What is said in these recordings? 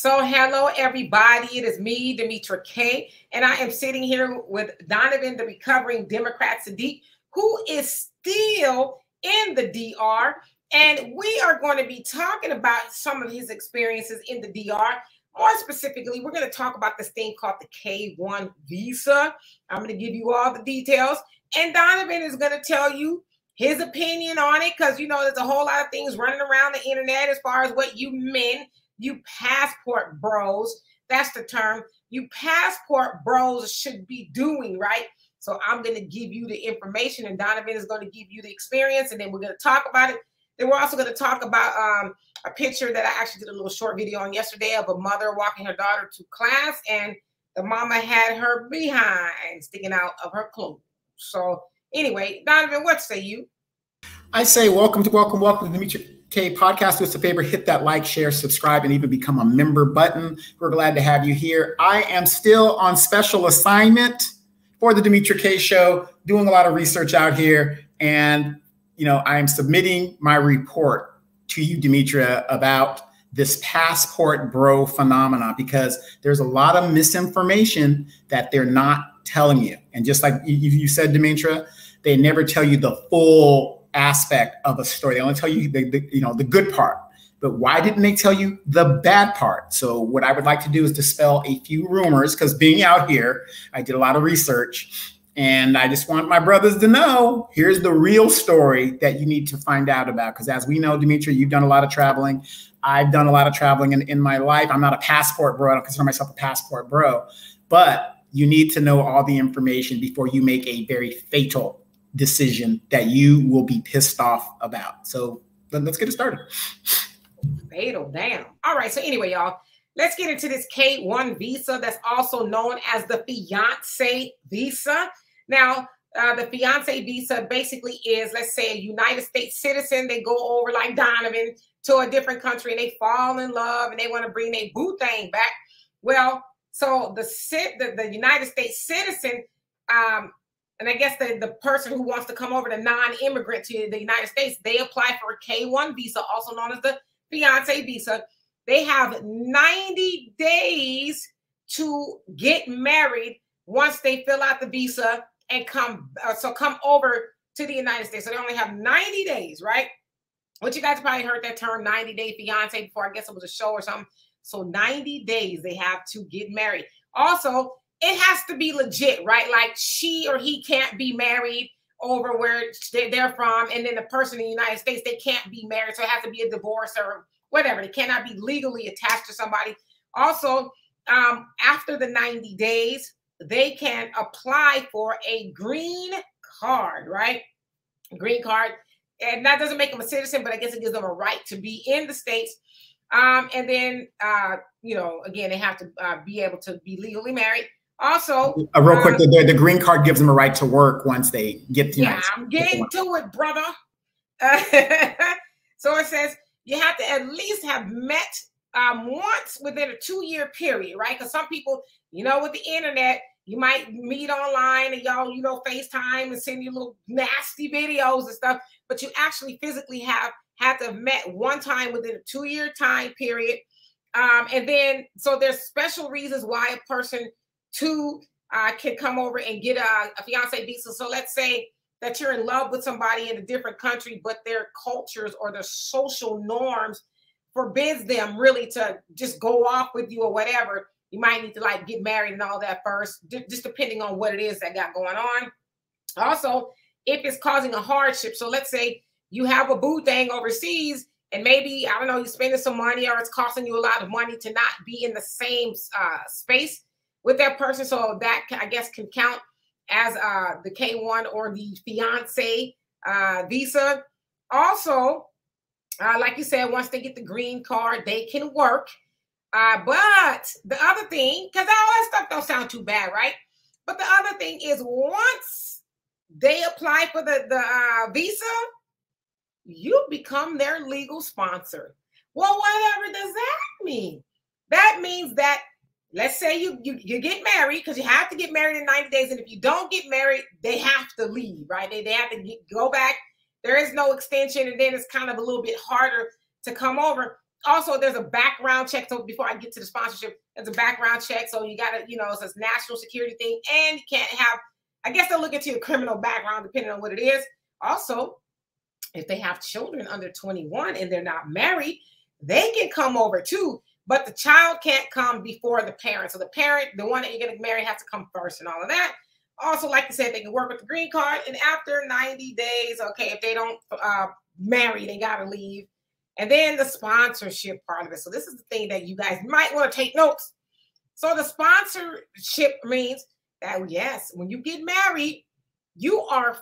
So hello, everybody. It is me, Demetra K, and I am sitting here with Donovan, the recovering Democrat Saadiq, who is still in the DR. And we are going to be talking about some of his experiences in the DR. More specifically, we're going to talk about this thing called the K-1 visa. I'm going to give you all the details. And Donovan is going to tell you his opinion on it, because, you know, there's a whole lot of things running around the internet as far as what you men, you passport bros, that's the term, you passport bros should be doing, right? So I'm going to give you the information, and Donovan is going to give you the experience, and then we're going to talk about it. Then we're also going to talk about a picture that I actually did a little short video on yesterday of a mother walking her daughter to class, and the mama had her behind sticking out of her clothes. So anyway, Donovan, what say you? I say welcome to the Demetra K podcast. Do us a favor, hit that like, share, subscribe, and even become a member button. We're glad to have you here. I am still on special assignment for the Demetra K show, doing a lot of research out here. And, you know, I am submitting my report to you, Demetra, about this passport bro phenomena, because there's a lot of misinformation that they're not telling you. And just like you said, Demetra, they never tell you the full aspect of a story. They only tell you the good part. But why didn't they tell you the bad part? So what I would like to do is dispel a few rumors, because being out here, I did a lot of research, and I just want my brothers to know, here's the real story that you need to find out about. Because as we know, Demetra, you've done a lot of traveling. I've done a lot of traveling in my life. I'm not a passport bro. I don't consider myself a passport bro. But you need to know all the information before you make a very fatal decision that you will be pissed off about. So let's get it started. Fatal, damn. All right. So anyway, y'all, let's get into this K-1 visa that's also known as the fiance visa. Now, the fiance visa basically is, let's say, a United States citizen. They go over like Donovan to a different country and they fall in love and they want to bring their boo thing back. Well, so the United States citizen, and I guess the person who wants to come over, the non-immigrant to the United States, they apply for a K-1 visa, also known as the fiance visa. They have 90 days to get married once they fill out the visa and come over to the United States. So they only have 90 days, right? Which you guys probably heard that term, 90-day fiance, before. I guess it was a show or something. So 90 days they have to get married. Also, it has to be legit, right? Like she or he can't be married over where they're from. And then the person in the United States, they can't be married. So it has to be a divorce or whatever. They cannot be legally attached to somebody. Also, after the 90 days, they can apply for a green card, right? Green card. And that doesn't make them a citizen, but I guess it gives them a right to be in the States. And then, you know, again, they have to be able to be legally married. Also, real quick, the green card gives them a right to work once they get to. Yeah, I'm getting to it, brother. So it says you have to at least have met once within a 2-year period, right? Because some people, you know, with the internet, you might meet online and y'all, you know, FaceTime and send you little nasty videos and stuff, but you actually physically have to have met one time within a 2-year time period. And then, so there's special reasons why a person can come over and get a fiance visa. So let's say that you're in love with somebody in a different country, but their cultures or their social norms forbids them really to just go off with you or whatever. You might need to like get married and all that first, just depending on what it is that got going on. Also, if it's causing a hardship. So let's say you have a boo thing overseas, and maybe, I don't know, you're spending some money or it's costing you a lot of money to not be in the same space with that person. So that, I guess, can count as the K-1 or the fiance visa. Also, like you said, once they get the green card, they can work. But the other thing, because all that stuff don't sound too bad, right? But the other thing is, once they apply for the visa, you become their legal sponsor. Well, whatever does that mean? That means that, let's say you get married, because you have to get married in 90 days. And if you don't get married, they have to leave, right? They have to go back. There is no extension. And then it's kind of a little bit harder to come over. Also, there's a background check. So before I get to the sponsorship, there's a background check. So you got to, it's a national security thing. And you can't have, I guess they'll look into your criminal background depending on what it is. Also, if they have children under 21 and they're not married, they can come over too. But the child can't come before the parent. So the parent, the one that you're going to marry, has to come first and all of that. Also, like I said, they can work with the green card. And after 90 days, okay, if they don't marry, they got to leave. And then the sponsorship part of it. So this is the thing that you guys might want to take notes. So the sponsorship means that, yes, when you get married, you are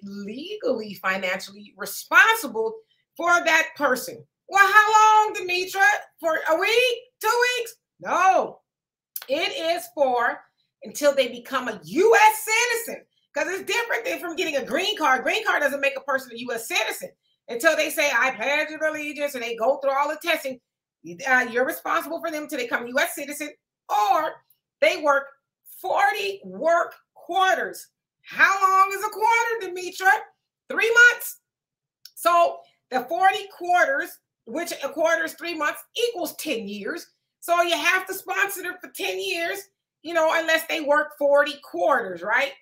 legally financially responsible for that person. Well, how long, Demetra? For a week? 2 weeks? No. It is for until they become a U.S. citizen. Because it's different than from getting a green card. Green card doesn't make a person a U.S. citizen. Until they say, I pledge allegiance, and they go through all the testing, you're responsible for them until they become a U.S. citizen, or they work 40 work quarters. How long is a quarter, Demetra? 3 months. So the 40 quarters, which a quarter is 3 months, equals 10 years. So you have to sponsor them for 10 years, unless they work 40 quarters, right?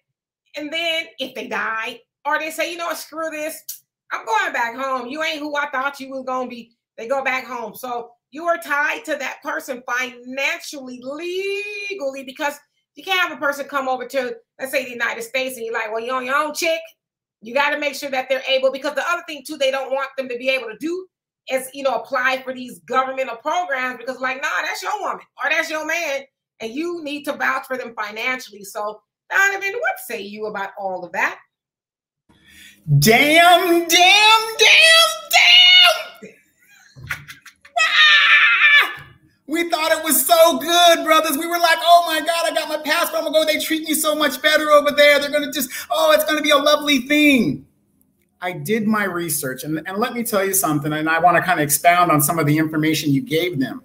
And then if they die, or they say, screw this, I'm going back home. You ain't who I thought you was going to be. They go back home. So you are tied to that person financially, legally, because you can't have a person come over to, let's say, the United States, and you're like, well, you're on your own, chick. You got to make sure that they're able, because the other thing, too, they don't want them to be able to do is, apply for these governmental programs, because like, nah, that's your woman or that's your man, and you need to vouch for them financially. So, Donovan, what say you about all of that? Damn. We thought it was so good, brothers. We were like, oh my God, I got my passport. I'm going to go. They treat me so much better over there. They're going to it's going to be a lovely thing. I did my research, and let me tell you something, and I want to kind of expound on some of the information you gave them.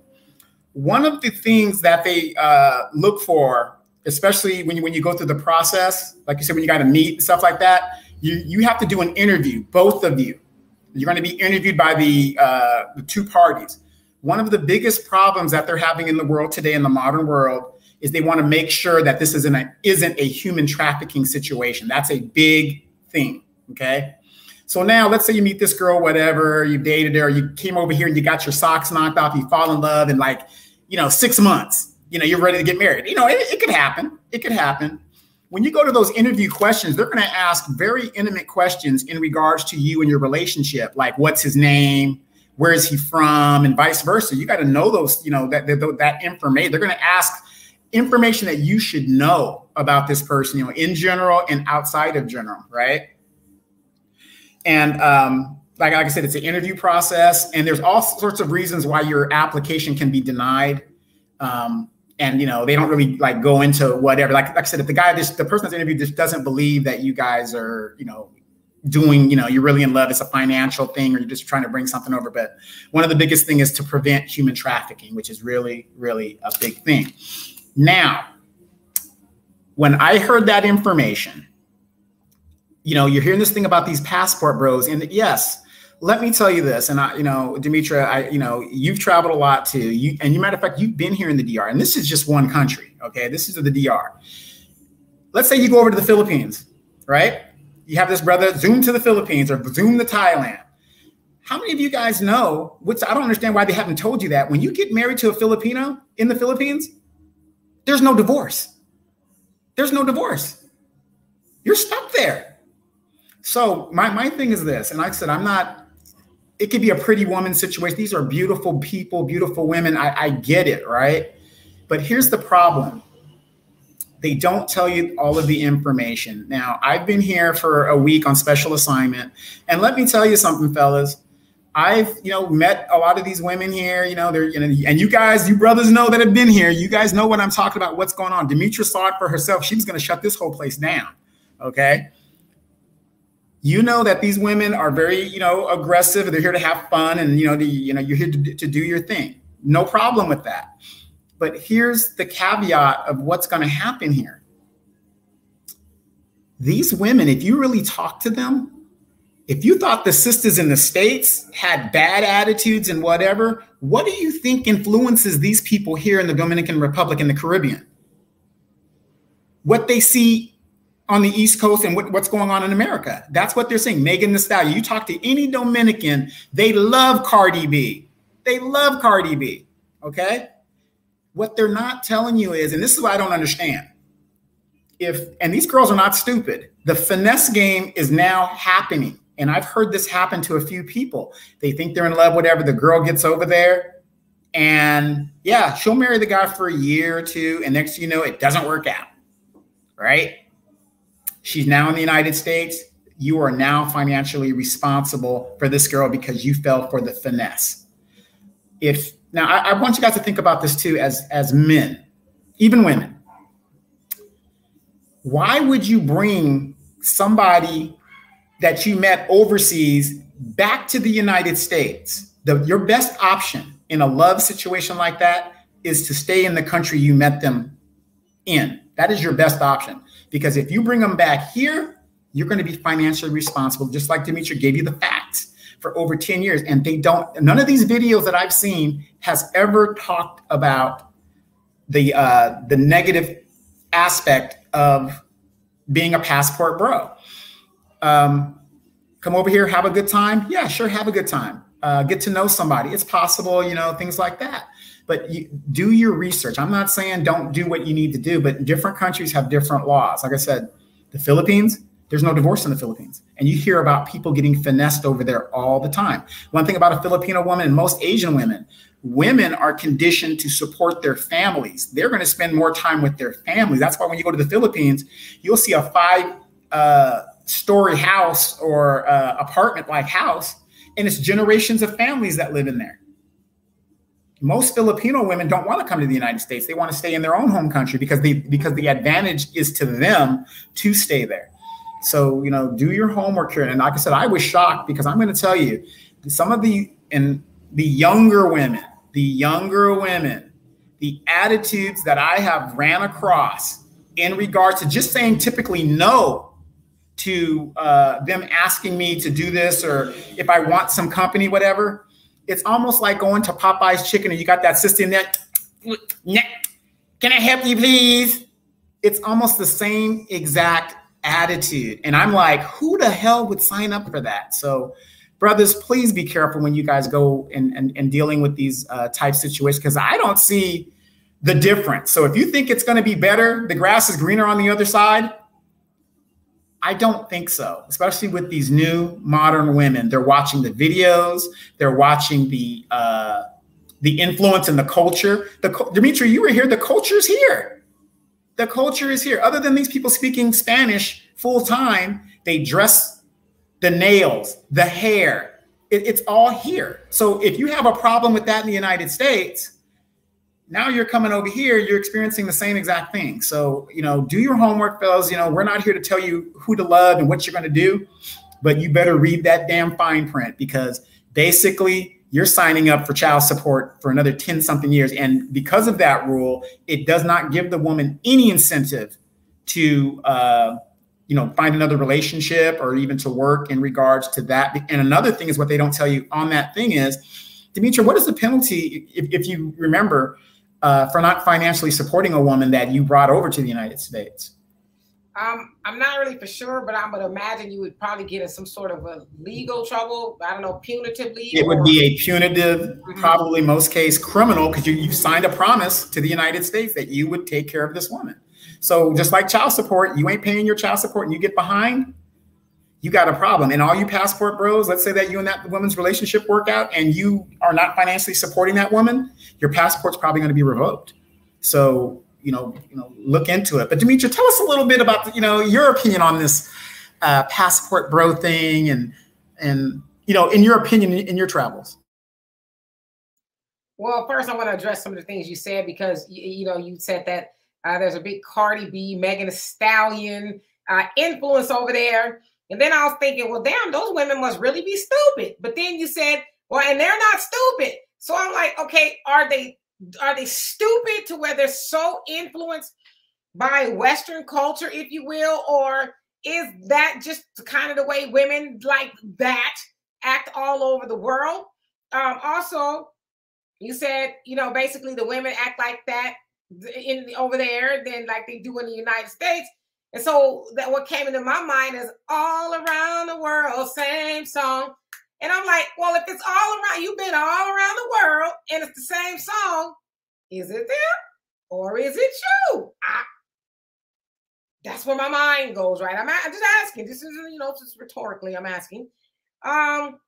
One of the things that they look for, especially when you go through the process, like you said, when you got to meet, stuff like that, you have to do an interview, both of you. You're going to be interviewed by the two parties. One of the biggest problems that they're having in the world today, in the modern world, is they want to make sure that this isn't a human trafficking situation. That's a big thing, okay? So now let's say you meet this girl, whatever, you dated her, you came over here and you got your socks knocked off, you fall in love in 6 months, you're ready to get married. It could happen. It could happen. When you go to those interview questions, they're going to ask very intimate questions in regards to you and your relationship, like what's his name, where is he from, and vice versa. You got to know those, that information. They're going to ask information that you should know about this person, in general and outside of general, right? And like I said, it's an interview process, and there's all sorts of reasons why your application can be denied. And they don't really go into whatever. Like I said, if the person that's interviewed just doesn't believe that you guys are, doing, you're really in love, it's a financial thing, or you're just trying to bring something over. But one of the biggest thing is to prevent human trafficking, which is really, really a big thing. Now, when I heard that information, you're hearing this thing about these passport bros, and yes, let me tell you this, and Demetra, you've traveled a lot too. And matter of fact, you've been here in the DR, and this is just one country, okay? This is the DR. Let's say you go over to the Philippines, right? You have this brother zoom to the Philippines or zoom to Thailand. How many of you guys know, which I don't understand why they haven't told you that, when you get married to a Filipino in the Philippines, there's no divorce. There's no divorce. You're stuck there. So my thing is this, and like I said, it could be a pretty woman situation. These are beautiful people, beautiful women. I get it, right? But here's the problem. They don't tell you all of the information. Now, I've been here for a week on special assignment. And let me tell you something, fellas. I've, met a lot of these women here, and you guys, you brothers know that have been here. You guys know what I'm talking about, what's going on. Demetra saw it for herself. She was going to shut this whole place down, okay? You know that these women are very, aggressive. They're here to have fun, and, you're here to do your thing. No problem with that. But here's the caveat of what's going to happen here. These women, if you really talk to them, If you thought the sisters in the States had bad attitudes and whatever, what do you think influences these people here in the Dominican Republic and the Caribbean? What they see on the East Coast and what's going on in America. That's what they're saying. Megan Thee Stallion. You talk to any Dominican, they love Cardi B. They love Cardi B. Okay? What they're not telling you is, and this is what I don't understand. And these girls are not stupid. The finesse game is now happening. And I've heard this happen to a few people. They think they're in love, whatever. The girl gets over there and yeah, she'll marry the guy for a year or two. And next thing you know, it doesn't work out, right? She's now in the United States. You are now financially responsible for this girl because you fell for the finesse. Now I want you guys to think about this too as men, even women. Why would you bring somebody that you met overseas back to the United States? Your best option in a love situation like that is to stay in the country you met them in. That is your best option. Because if you bring them back here, you're going to be financially responsible, just like Demetria gave you the facts, for over 10 years. And none of these videos that I've seen has ever talked about the negative aspect of being a passport bro. Come over here, have a good time. Yeah, sure, have a good time. Get to know somebody. It's possible, things like that. But do your research. I'm not saying don't do what you need to do, but different countries have different laws. Like I said, the Philippines, there's no divorce in the Philippines. And you hear about people getting finessed over there all the time. One thing about a Filipino woman and most Asian women are conditioned to support their families. They're going to spend more time with their families. That's why when you go to the Philippines, you'll see a 5-story house or apartment-like house, and it's generations of families that live in there. Most Filipino women don't want to come to the United States. They want to stay in their own home country because the advantage is to them to stay there. So, do your homework here. And like I said, I was shocked because I'm going to tell you, some of the younger women, the attitudes that I have ran across in regards to just saying typically no to them asking me to do this, or if I want some company, whatever. It's almost like going to Popeye's Chicken and you got that sister in there. Can I help you, please? It's almost the same exact attitude. And I'm like, who the hell would sign up for that? So brothers, please be careful when you guys go and dealing with these type situations, because I don't see the difference. So if you think it's going to be better, the grass is greener on the other side, I don't think so, especially with these new modern women. They're watching the videos. They're watching the influence and the culture. Demetria, you were here. The culture is here. The culture is here. Other than these people speaking Spanish full time, they dress, the nails, the hair. It's all here. So if you have a problem with that in the United States, now you're coming over here, you're experiencing the same exact thing. So, do your homework, fellas. We're not here to tell you who to love and what you're going to do, but you better read that damn fine print, because basically you're signing up for child support for another 10 something years. And because of that rule, it does not give the woman any incentive to, find another relationship or even to work in regards to that. And another thing is, what they don't tell you on that thing is, Demetria, what is the penalty, if you remember, for not financially supporting a woman that you brought over to the United States? I'm not really for sure, but I'm going to imagine you would probably get in some sort of a legal trouble. I don't know, punitively. It would be a punitive, probably most case criminal, because you signed a promise to the United States that you would take care of this woman. So just like child support, you ain't paying your child support and you get behind, you got a problem. And all you passport bros, let's say that you and that woman's relationship work out and you are not financially supporting that woman, your passport's probably going to be revoked. So, look into it. But Demetria, tell us a little bit about, your opinion on this passport bro thing and in your opinion, in your travels. Well, first I want to address some of the things you said, because, you said that there's a big Cardi B, Megan Thee Stallion influence over there. And then I was thinking, well, damn, those women must really be stupid. But then you said, well, and they're not stupid. So I'm like, okay, are they stupid to where they're so influenced by Western culture, if you will, or is that just kind of the way women like that act all over the world? Also, you said, you know, basically the women act like that over there than like they do in the United States. And so that what came into my mind is all around the world, same song. And I'm like, well, if it's all around, you've been all around the world and it's the same song, is it them or is it you? That's where my mind goes, right? I'm just asking. This is, you know, just rhetorically, I'm asking. And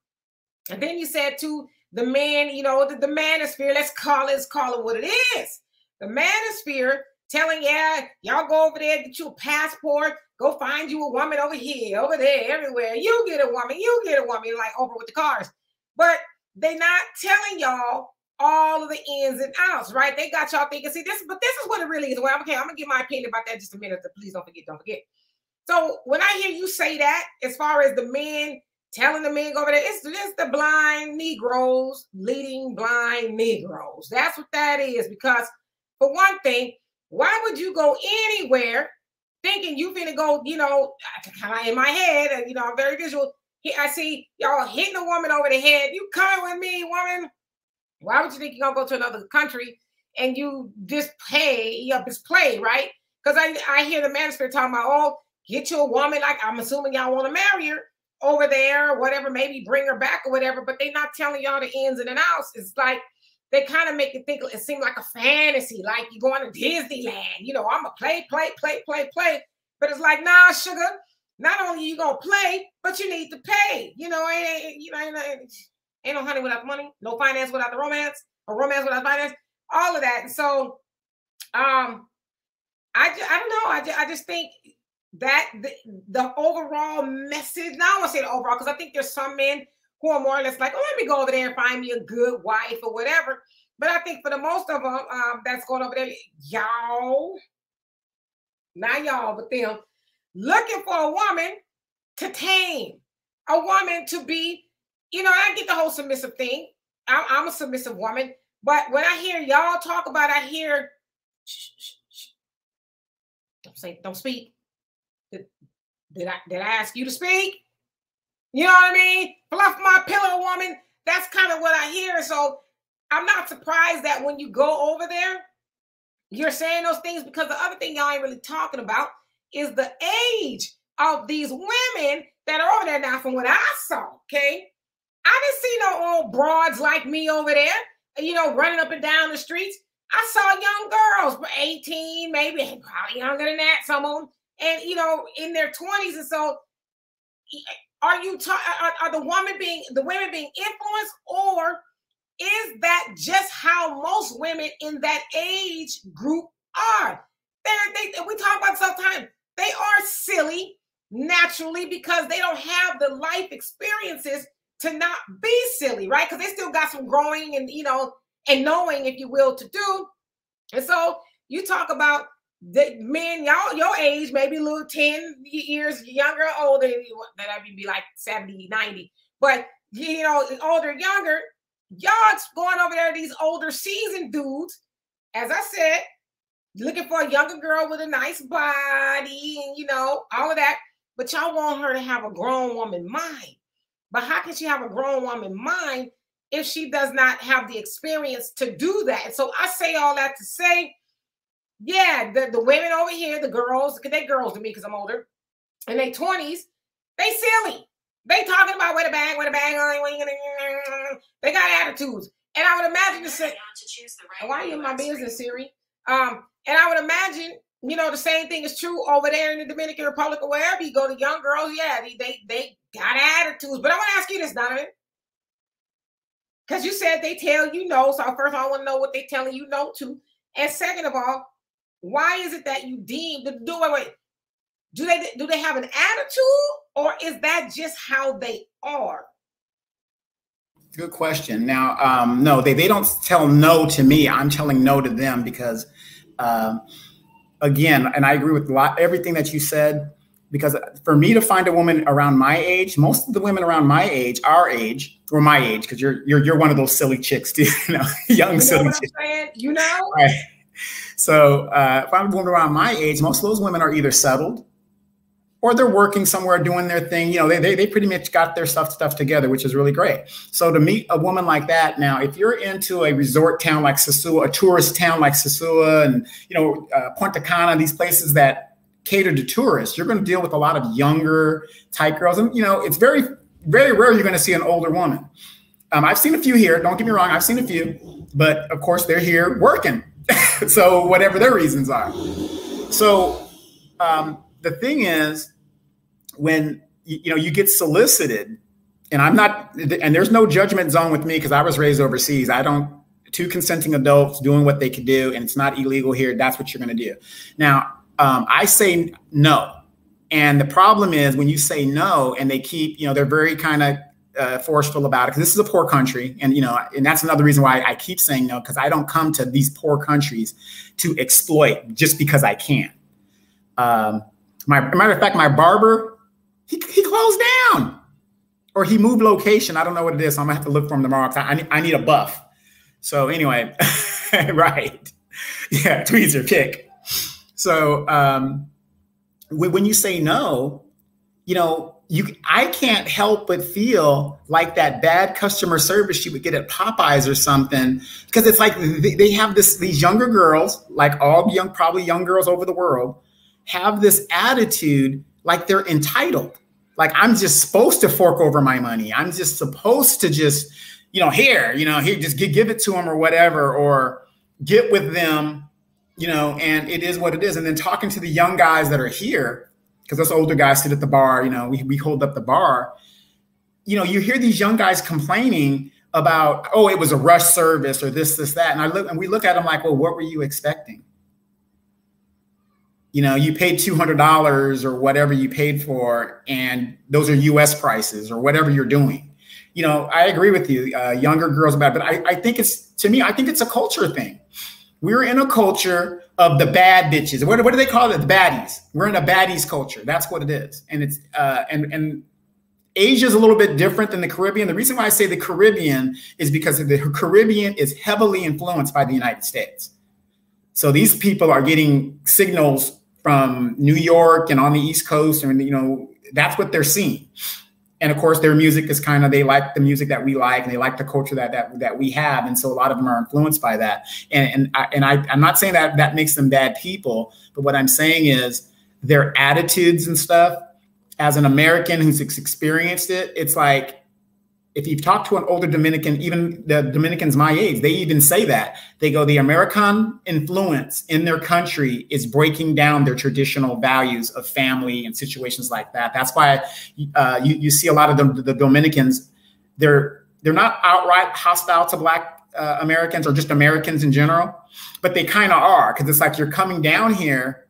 then you said to the man, you know, the manosphere, let's call it what it is. The manosphere telling, yeah, y'all go over there, get you a passport, go find you a woman over here, over there, everywhere. You get a woman, like over with the cars. But they not telling y'all all of the ins and outs, right? They got y'all thinking, see, this is what it really is. Well, okay, I'm gonna give my opinion about that in just a minute. Please don't forget. So when I hear you say that, as far as the men telling the men go over there, it's just the blind Negroes leading blind Negroes. That's what that is. Because for one thing, why would you go anywhere thinking you finna go, you know, kind of in my head, you know, I'm very visual. I see y'all hitting a woman over the head. You coming with me, woman? Why would you think you're gonna go to another country and you just play, right? Because I hear the manosphere talking about, oh, get you a woman, like I'm assuming y'all want to marry her over there, or whatever, maybe bring her back or whatever, but they're not telling y'all the ins and outs. It's like they kind of make it think it seems like a fantasy, like you're going to Disneyland. You know, I'm gonna play. But it's like, nah, sugar. Not only you gonna play, but you need to pay. You know, ain't no honey without the money, no finance without the romance, or romance without finance. All of that. And so, I don't know. I just think that the overall message. Now I want to say the overall, because I think there's some men who are more or less like, oh, let me go over there and find me a good wife or whatever. But I think for the most of them, that's going over there, y'all, not y'all, but them, looking for a woman to tame, a woman to be, you know, I get the whole submissive thing. I'm a submissive woman. But when I hear y'all talk about, I hear, shh. Don't speak. Did I ask you to speak? You know what I mean? Fluff my pillow, woman. That's kind of what I hear. So I'm not surprised that when you go over there, you're saying those things, because the other thing y'all ain't really talking about is the age of these women that are over there now. From what I saw, okay? I didn't see no old broads like me over there, you know, running up and down the streets. I saw young girls, 18, maybe probably younger than that, some of them, and, you know, in their 20s. And so are the women being influenced, or is that just how most women in that age group are? We talk about sometimes they are silly naturally because they don't have the life experiences to not be silly, right? Because they still got some growing and, you know, and knowing, if you will, to do. And so you talk about the men, y'all, your age, maybe a little 10 years younger, older, that I'd be like 70, 90. But, you know, older, younger, y'all going over there, these older seasoned dudes, as I said, looking for a younger girl with a nice body and, you know, all of that. But y'all want her to have a grown woman mind. But how can she have a grown woman mind if she does not have the experience to do that? So I say all that to say, yeah, the women over here, the girls, because they girls to me because I'm older, in their 20s, they silly. They talking about where the bag, they got attitudes. And I would imagine the same. Why are you in my business, Siri? And I would imagine, you know, the same thing is true over there in the Dominican Republic or wherever you go. The young girls, yeah, they got attitudes. But I want to ask you this, Donovan, because you said they tell you no. So first, I want to know what they telling you no to. And second of all, why is it that you deem do they have an attitude, or is that just how they are? Good question. Now, no, they don't tell no to me. I'm telling no to them because, again, and I agree with everything that you said, because for me to find a woman around my age, most of the women around my age, our age, or my age, because you're one of those silly chicks too, you know, young silly chicks. You know? Right. So if I'm a woman around my age, most of those women are either settled or they're working somewhere doing their thing. You know, they pretty much got their stuff together, which is really great. So to meet a woman like that, now, if you're into a resort town like Sosua, a tourist town like Sosua, and, you know, Punta Cana, these places that cater to tourists, you're going to deal with a lot of younger type girls. And, you know, it's very, very rare you're going to see an older woman. I've seen a few here. Don't get me wrong. I've seen a few, but of course they're here working. So whatever their reasons are. So the thing is, when you know you get solicited, and I'm not, and there's no judgment zone with me because I was raised overseas. I don't, two consenting adults doing what they could do, and it's not illegal here. That's what you're going to do. Now, I say no, and the problem is when you say no, and they keep, you know, they're very kind of forceful about it because this is a poor country, and you know, and that's another reason why I keep saying no, because I don't come to these poor countries to exploit just because I can. Matter of fact, my barber, he closed down, or he moved location. I don't know what it is. So I'm gonna have to look for him tomorrow because I need a buff. So anyway, right, yeah, tweezer pick. So when you say no, you know, I can't help but feel like that bad customer service you would get at Popeyes or something, because it's like they have these younger girls, like all probably young girls over the world, have this attitude like they're entitled. Like I'm just supposed to fork over my money. I'm just supposed to just, here, just give it to them or whatever, or get with them, and it is what it is. And then talking to the young guys that are here, because us older guys sit at the bar, we hold up the bar. You hear these young guys complaining about, oh, it was a rush service or this, that. And we look at them like, well, what were you expecting? You paid $200 or whatever you paid for, and those are US prices or whatever you're doing. I agree with you, younger girls about it, but I think it's a culture thing. We're in a culture of the bad bitches. What do they call it? The baddies. We're in a baddies culture. That's what it is. And it's and Asia is a little bit different than the Caribbean. The reason why I say the Caribbean is because the Caribbean is heavily influenced by the United States. So these people are getting signals from New York and on the East Coast, and that's what they're seeing. And of course, their music is they like the music that we like, and they like the culture that we have. And so a lot of them are influenced by that. And I'm not saying that makes them bad people, but what I'm saying is their attitudes and stuff, as an American who's experienced it, it's like, if you've talked to an older Dominican, even the Dominicans my age, they even say that. They go, the American influence in their country is breaking down their traditional values of family and situations like that. That's why you see a lot of the Dominicans, they're not outright hostile to Black Americans or just Americans in general, but they kind of are, because it's like you're coming down here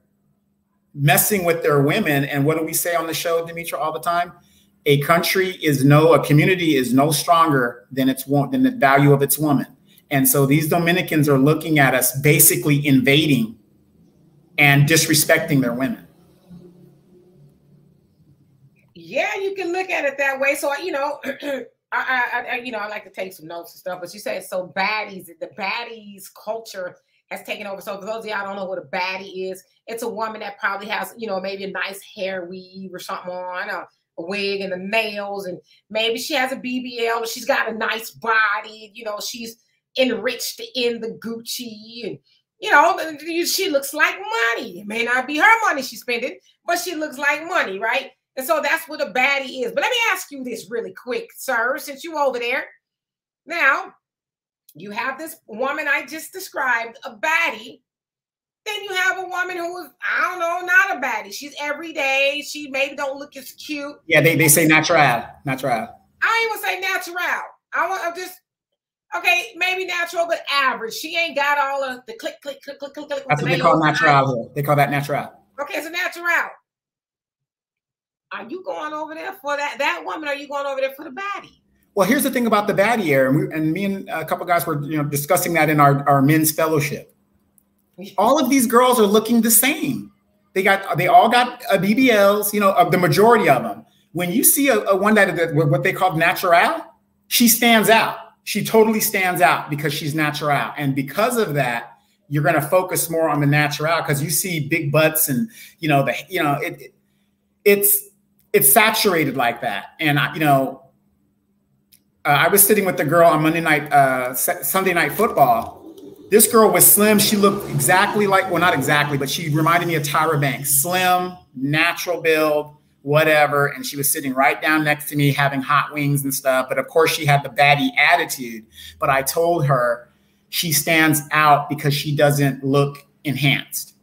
messing with their women. And what do we say on the show, Demetra, all the time? A community is no stronger than the value of its woman. And so these Dominicans are looking at us basically invading and disrespecting their women. Yeah, you can look at it that way. So, I like to take some notes and stuff, but you said so the baddies culture has taken over. So for those of y'all don't know what a baddie is, it's a woman that probably has, maybe a nice hair weave or something on, a wig and the nails, and maybe she has a BBL, or she's got a nice body, she's enriched in the Gucci, and she looks like money. It may not be her money she's spending, but she looks like money, right? And so that's what a baddie is. But let me ask you this really quick, sir, since you over there. Now, you have this woman I just described, a baddie. Then you have a woman who is, I don't know, not a baddie. She's everyday. She maybe don't look as cute. Yeah, they say natural. I don't even say natural. Okay, maybe natural, but average. She ain't got all of the click. That's what they call natural. They call that natural. Okay, it's a natural. Are you going over there for that woman? Or are you going over there for the baddie? Well, here's the thing about the baddie era, and me and a couple guys were discussing that in our men's fellowship. All of these girls are looking the same. They all got BBLs, the majority of them. When you see a one that what they call natural, she stands out. She totally stands out because she's natural. And because of that, you're going to focus more on the natural, because you see big butts and, it's saturated like that. And I was sitting with the girl on Sunday night football. This girl was slim. She looked exactly like, well, not exactly, but she reminded me of Tyra Banks. Slim, natural build, whatever. And she was sitting right down next to me having hot wings and stuff. But of course, she had the baddie attitude. But I told her she stands out because she doesn't look enhanced.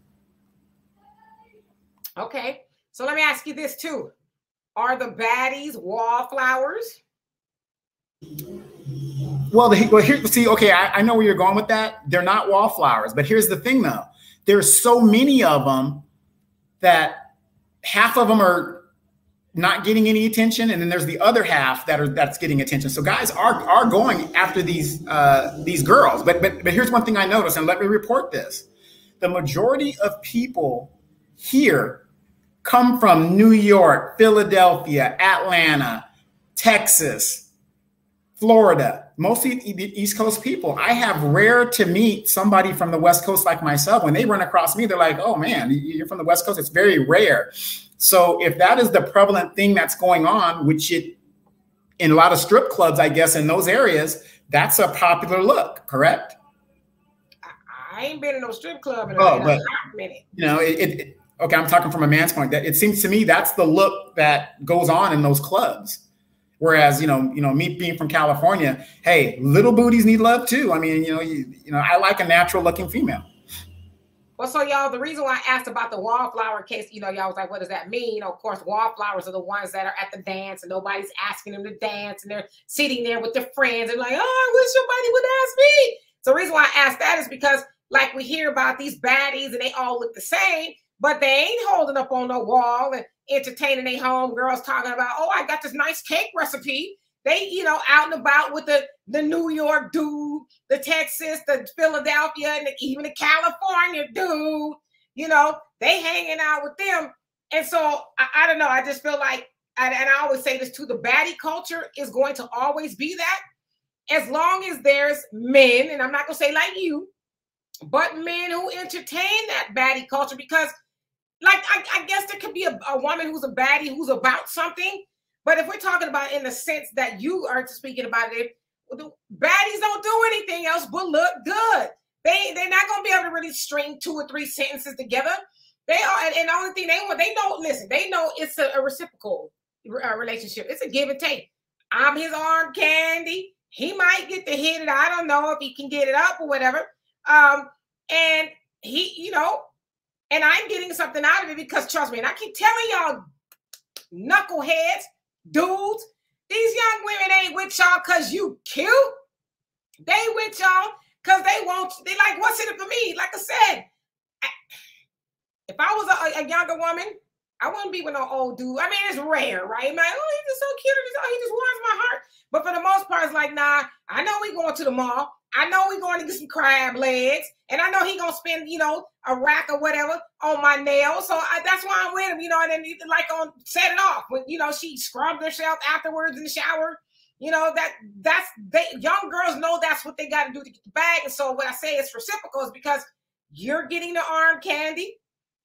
Okay. So let me ask you this too. Are the baddies wallflowers? Well, here, see, okay, I know where you're going with that. They're not wallflowers, but here's the thing, though. There's so many of them that half of them are not getting any attention, and then there's the other half that's getting attention. So guys are going after these girls. But here's one thing I noticed, and let me report this: the majority of people here come from New York, Philadelphia, Atlanta, Texas, Florida, mostly East Coast people. I have rare to meet somebody from the West Coast like myself. When they run across me, they're like, oh man, you're from the West Coast. It's very rare. So if that is the prevalent thing that's going on, which in a lot of strip clubs, I guess, in those areas, that's a popular look, correct? I ain't been in no strip club in a minute. Okay, I'm talking from a man's point. That it seems to me that's the look that goes on in those clubs. Whereas, me being from California, hey, little booties need love too. I mean, I like a natural looking female. Well, so y'all, the reason why I asked about the wallflower case, y'all was like, what does that mean? Of course, wallflowers are the ones that are at the dance and nobody's asking them to dance and they're sitting there with their friends and like, oh, I wish somebody would ask me. So the reason why I asked that is because like we hear about these baddies and they all look the same, but they ain't holding up on no wall and entertaining their home girls talking about, oh, I got this nice cake recipe. They, out and about with the New York dude, the Texas, the Philadelphia, and even the California dude, they hanging out with them. And so I don't know. I just feel like, and I always say this too, the baddie culture is going to always be that as long as there's men, and I'm not going to say like you, but men who entertain that baddie culture because like, I guess there could be a woman who's a baddie who's about something. But if we're talking about in the sense that you are speaking about it, the baddies don't do anything else but look good. They're not going to be able to really string 2 or 3 sentences together. They are, and the only thing they know it's a reciprocal relationship. It's a give and take. I'm his arm candy. He might get to hit it. I don't know if he can get it up or whatever. And he, and I'm getting something out of it because trust me, and I keep telling y'all knuckleheads, dudes, these young women ain't with y'all because you cute. They with y'all because they like, what's in it for me? Like I said, if I was a younger woman, I wouldn't be with no old dude. I mean, it's rare, right? I'm like, oh, he's just so cute. He just warms my heart. But for the most part, it's like, nah, I know we going to the mall. I know we going to get some crab legs. And I know he going to spend, a rack or whatever on my nails. So that's why I'm with him, and then like set it off. When, she scrubbed herself afterwards in the shower. Young girls know that's what they got to do to get the bag. And so what I say is reciprocal is because you're getting the arm candy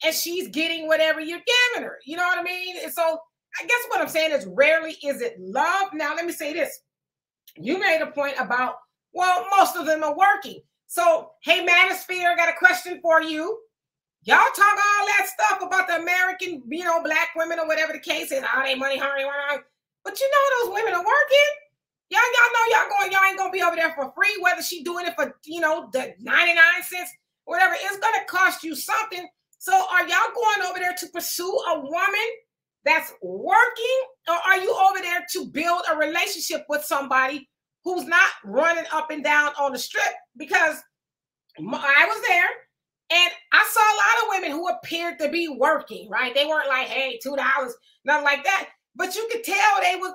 and she's getting whatever you're giving her. You know what I mean? And so I guess what I'm saying is rarely is it love. Now, let me say this. You made a point about, well, most of them are working. So, hey, Manosphere, I got a question for you. Y'all talk all that stuff about the American, black women or whatever the case is. Oh, they money hungry. But those women are working. Y'all know y'all ain't going to be over there for free, whether she doing it for, the 99 cents, whatever. It's going to cost you something. So are y'all going over there to pursue a woman that's working? Or are you over there to build a relationship with somebody who's not running up and down on the strip? Because I was there and I saw a lot of women who appeared to be working, right? They weren't like, hey, $2, nothing like that. But you could tell they was,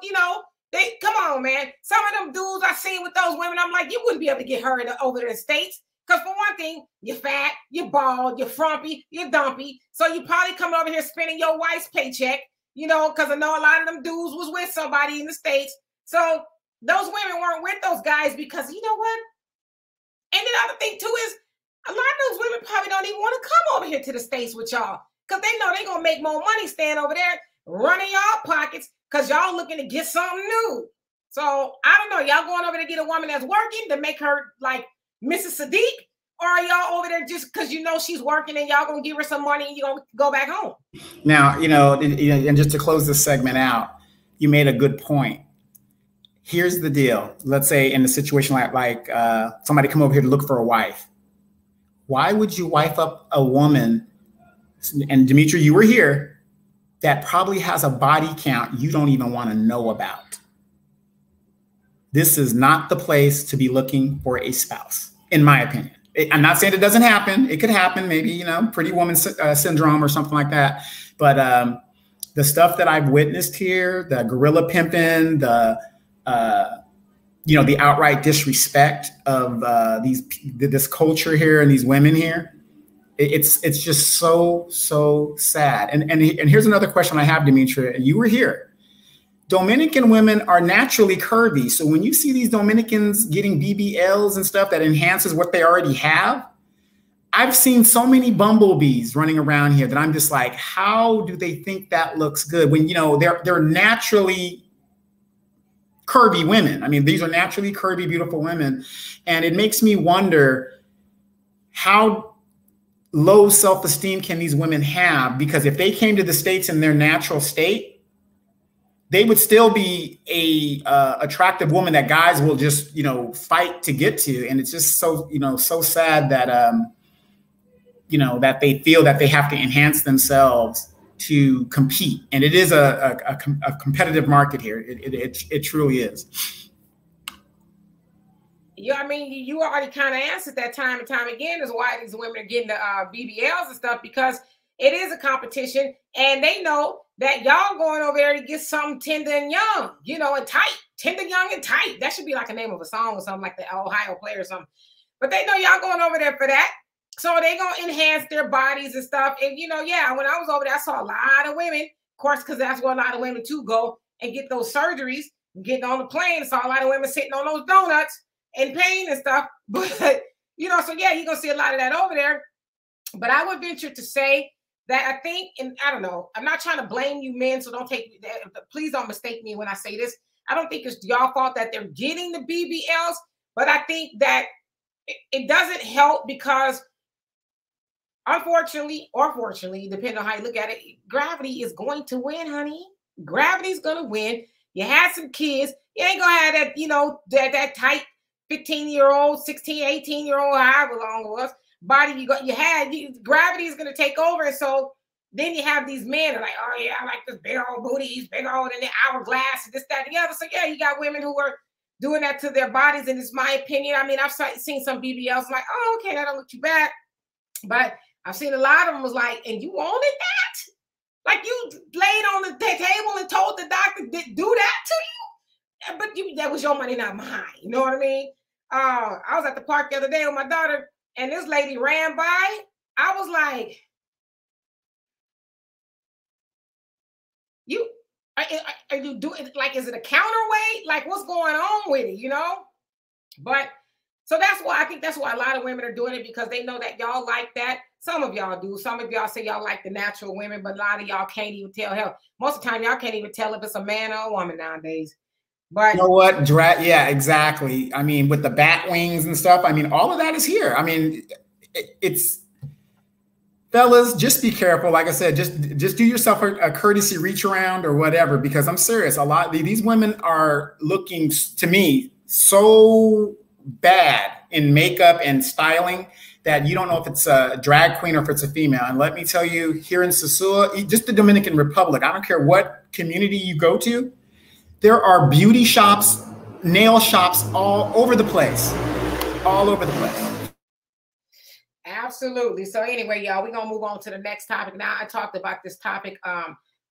they come on, man. Some of them dudes I seen with those women, I'm like, you wouldn't be able to get her over to the States. Because for one thing, you're fat, you're bald, you're frumpy, you're dumpy. So you probably come over here spending your wife's paycheck, because I know a lot of them dudes was with somebody in the States. So those women weren't with those guys because you know what? And the other thing too is a lot of those women probably don't even want to come over here to the States with y'all because they know they're going to make more money staying over there running y'all pockets because y'all looking to get something new. So I don't know. Y'all going over to get a woman that's working to make her like Mrs. Saadiq? Or are y'all over there just because you know she's working and y'all gonna give her some money and you're gonna go back home? Now, and just to close this segment out, you made a good point. Here's the deal. Let's say in a situation like somebody come over here to look for a wife. Why would you wife up a woman, and Dimitri, you were here, that probably has a body count you don't even want to know about? This is not the place to be looking for a spouse, in my opinion. I'm not saying it doesn't happen. It could happen, maybe, pretty woman syndrome or something like that. But the stuff that I've witnessed here, the gorilla pimping, the outright disrespect of this culture here and these women here, it's just so sad. And here's another question I have, Demetria. You were here. Dominican women are naturally curvy. So when you see these Dominicans getting BBLs and stuff that enhances what they already have, I've seen so many bumblebees running around here that I'm just like, how do they think that looks good when, they're naturally curvy women? I mean, these are naturally curvy, beautiful women. And it makes me wonder how low self-esteem can these women have? Because if they came to the States in their natural state, they would still be a attractive woman that guys will just, fight to get to. And it's just so, so sad that, that they feel that they have to enhance themselves to compete. And it is a competitive market here. It truly is. Yeah, I mean, you already kind of answered that time and time again is why these women are getting the BBLs and stuff, because it is a competition, and they know that y'all going over there to get something tender and young, and tight. Tender, young, and tight. That should be like a name of a song or something, like the Ohio Play or something. But they know y'all going over there for that. So they going to enhance their bodies and stuff. And, when I was over there, I saw a lot of women, of course, because that's where a lot of women too go and get those surgeries, getting on the plane. I saw a lot of women sitting on those donuts in pain and stuff. But, so yeah, you're going to see a lot of that over there. But I would venture to say that I think, and I don't know, I'm not trying to blame you men, so please don't mistake me when I say this. I don't think it's y'all fault that they're getting the BBLs, but I think that it doesn't help because unfortunately, or fortunately, depending on how you look at it, gravity is going to win, honey. Gravity's going to win. You had some kids. You ain't going to have that, that tight 15-year-old, 16, 18-year-old, however long it was, body gravity is going to take over. And so then you have these men that are like, oh yeah, I like this big old booties, big old in the hourglass, and this, that, and the other. So yeah, you got women who are doing that to their bodies. And it's my opinion. I mean, I've seen some BBLs like, oh, okay, that don't look too bad. But I've seen a lot of them was like, and you wanted that? Like you laid on the table and told the doctor to do that to you? But that was your money, not mine. You know what I mean? I was at the park the other day with my daughter, and this lady ran by. I was like, are you doing, like, is it a counterweight? Like, what's going on with it, But, so I think that's why a lot of women are doing it, because they know that y'all like that. Some of y'all do. Some of y'all say y'all like the natural women, but a lot of y'all can't even tell. Hell, most of the time, y'all can't even tell if it's a man or a woman nowadays. But you know what? Yeah, exactly. I mean, with the bat wings and stuff, I mean, all of that is here. I mean, it's, fellas, just be careful. Like I said, just do yourself a courtesy reach around or whatever, because I'm serious. A lot of these women are looking, to me, so bad in makeup and styling that you don't know if it's a drag queen or if it's a female. And let me tell you, here in Sosua, just the Dominican Republic, I don't care what community you go to, there are beauty shops, nail shops all over the place. All over the place. Absolutely. So anyway, y'all, we're going to move on to the next topic. Now, I talked about this topic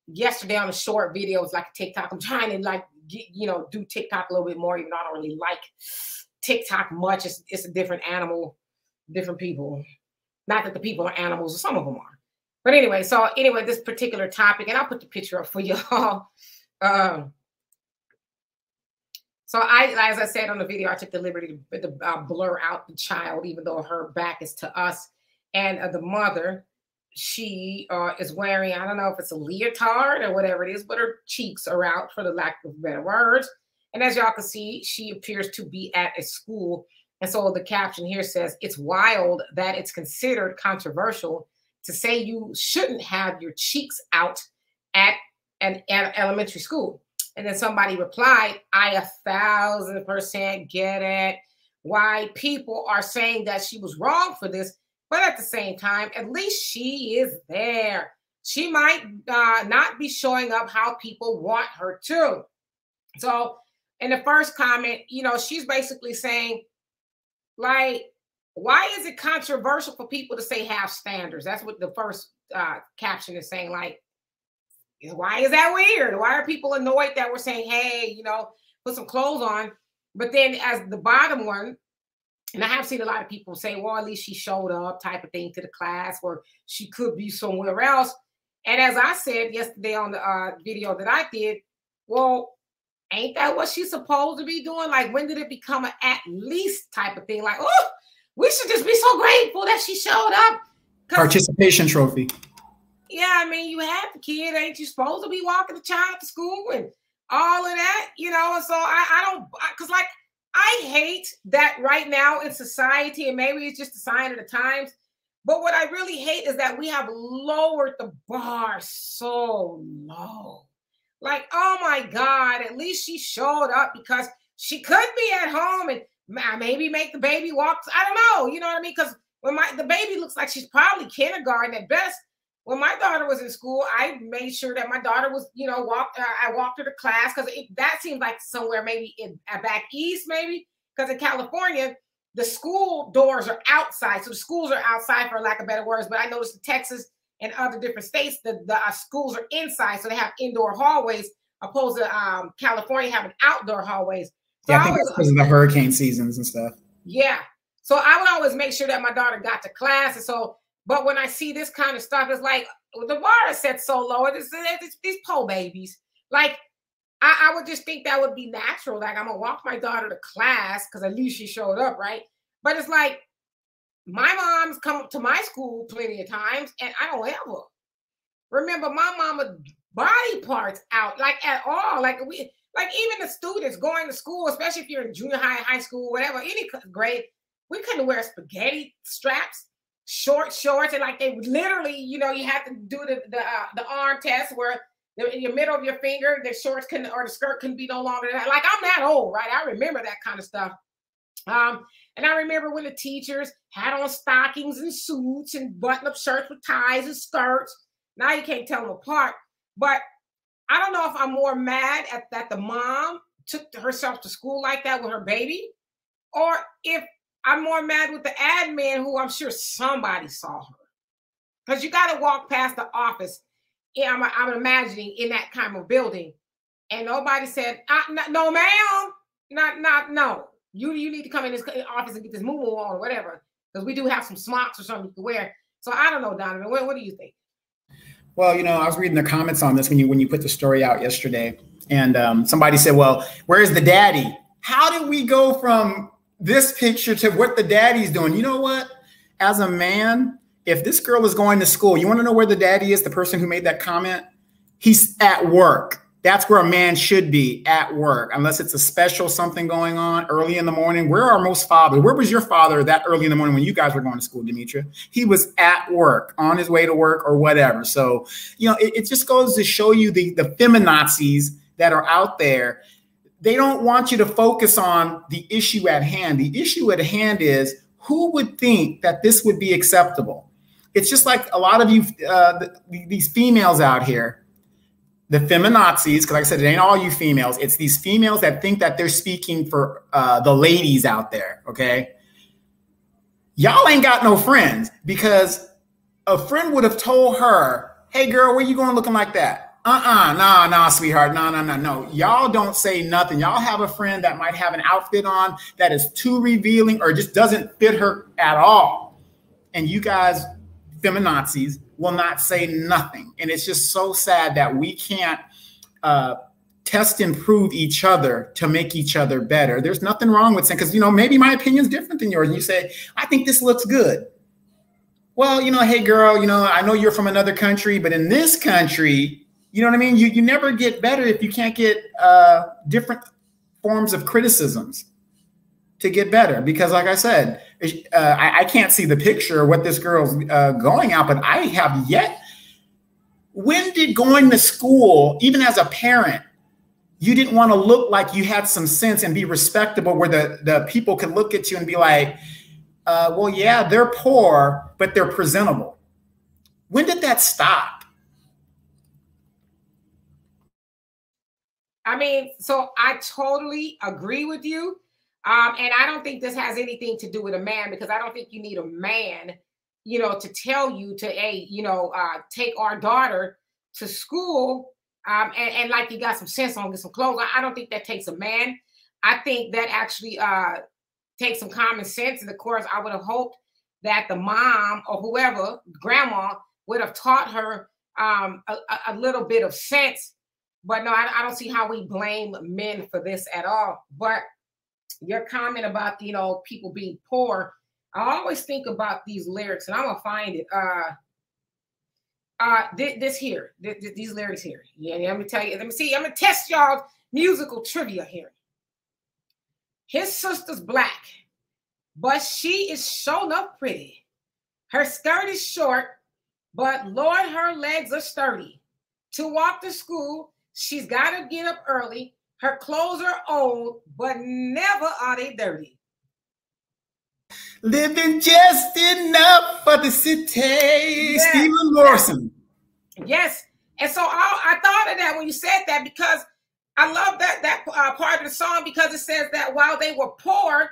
yesterday on a short video. It was like a TikTok. I'm trying to do TikTok a little bit more, even though I don't really like TikTok much. It's a different animal, different people. Not that the people are animals, some of them are. But anyway, this particular topic, and I'll put the picture up for y'all. So as I said on the video, I took the liberty to blur out the child, even though her back is to us and the mother. she is wearing, I don't know if it's a leotard or whatever it is, but her cheeks are out, for the lack of better words. And as y'all can see, she appears to be at a school. And so the caption here says, "It's wild that it's considered controversial to say you shouldn't have your cheeks out at an elementary school." And then somebody replied, "I 1,000% get it. Why people are saying that she was wrong for this. But at the same time, at least she is there. She might not be showing up how people want her to." So in the first comment, you know, she's basically saying, like, why is it controversial for people to say have standards? That's what the first caption is saying. Like, why is that weird? Why are people annoyed that we're saying, hey, you know, put some clothes on? But then as the bottom one, and I have seen a lot of people say, well, at least she showed up type of thing to the class, or she could be somewhere else. And as I said yesterday on the video that I did, well, ain't that what she's supposed to be doing? Like, when did it become an at least type of thing? Like, oh, we should just be so grateful that she showed up. Participation trophy. Yeah, I mean, you have the kid. Ain't you supposed to be walking the child to school and all of that? You know, and so I don't, because like, I hate that right now in society, and maybe it's just a sign of the times, but what I really hate is that we have lowered the bar so low. Like, oh my God, at least she showed up, because she could be at home and maybe make the baby walk. I don't know, you know what I mean? Because when the baby looks like she's probably kindergarten at best. When my daughter was in school, I made sure that my daughter was, you know, I walked her to class, because that seemed like somewhere maybe back east, maybe, because in California, the school doors are outside. So the schools are outside, for lack of better words. But I noticed in Texas and other different states, the schools are inside. So they have indoor hallways, opposed to California having outdoor hallways. So yeah, I think it's because of the hurricane seasons and stuff. Yeah. So I would always make sure that my daughter got to class. And so, but when I see this kind of stuff, it's like the bar is set so low. It's these poor babies. Like, I would just think that would be natural. Like, I'm going to walk my daughter to class because at least she showed up, right? But it's like, my mom's come up to my school plenty of times, and I don't ever remember my mama's body parts out, like, at all. Like, even the students going to school, especially if you're in junior high, high school, whatever, any grade, we couldn't wear spaghetti straps, short shorts, and like they literally, you know, you have to do the arm test where in your middle of your finger, the shorts or the skirt couldn't be no longer than that. Like, I'm that old, right? I remember that kind of stuff. And I remember when the teachers had on stockings and suits and button-up shirts with ties and skirts. Now you can't tell them apart. But I don't know if I'm more mad at that the mom took herself to school like that with her baby, or if I'm more mad with the admin, who I'm sure somebody saw her. Because you got to walk past the office, yeah, I'm imagining, in that kind of building, and nobody said, no, ma'am, no. You need to come in this office and get this moo on or whatever, because we do have some smocks or something you can wear. So I don't know, Donovan, what do you think? Well, you know, I was reading the comments on this when you put the story out yesterday, and somebody said, well, where's the daddy? How did we go from this picture to what the daddy's doing? You know what? As a man, if this girl is going to school, you want to know where the daddy is, the person who made that comment? He's at work. That's where a man should be, at work, unless it's a special something going on early in the morning. Where are most fathers? Where was your father that early in the morning when you guys were going to school, Demetria? He was at work, on his way to work or whatever. So, you know, it just goes to show you the feminazis that are out there. They don't want you to focus on the issue at hand. The issue at hand is, who would think that this would be acceptable? It's just like a lot of you, these females out here, the feminazis, because like I said, it ain't all you females. It's these females that think that they're speaking for the ladies out there, okay? Y'all ain't got no friends, because a friend would have told her, hey, girl, where you going looking like that? Nah, sweetheart, no. Y'all don't say nothing. Y'all have a friend that might have an outfit on that is too revealing or just doesn't fit her at all. And you guys, feminazis, will not say nothing. And it's just so sad that we can't test and prove each other to make each other better. There's nothing wrong with saying, because, you know, maybe my opinion's different than yours. And you say, I think this looks good. well, hey girl, I know you're from another country, but in this country, you know what I mean? You never get better if you can't get different forms of criticisms to get better. Because like I said, I can't see the picture of what this girl's going out, but I have yet. When did going to school, even as a parent, you didn't want to look like you had some sense and be respectable, where the people could look at you and be like, well, yeah, they're poor, but they're presentable. When did that stop? I mean, so I totally agree with you. And I don't think this has anything to do with a man, because I don't think you need a man, to tell you to, hey, take our daughter to school, and like you got some sense on, get some clothes. I don't think that takes a man. I think that actually takes some common sense. And of course, I would have hoped that the mom or whoever, grandma, would have taught her a little bit of sense. But no, I don't see how we blame men for this at all. But your comment about, people being poor, I always think about these lyrics, and I'm gonna find it. These lyrics here. Yeah, let me tell you. Let me see. I'm gonna test y'all musical trivia here. His sister's black, but she is shown up pretty. Her skirt is short, but Lord, her legs are sturdy. To walk to school, she's got to get up early. Her clothes are old, but never are they dirty. Living just enough for the city. Yes. Stephen Morrison. Yes. And so I thought of that when you said that, because I love that part of the song, because it says that while they were poor,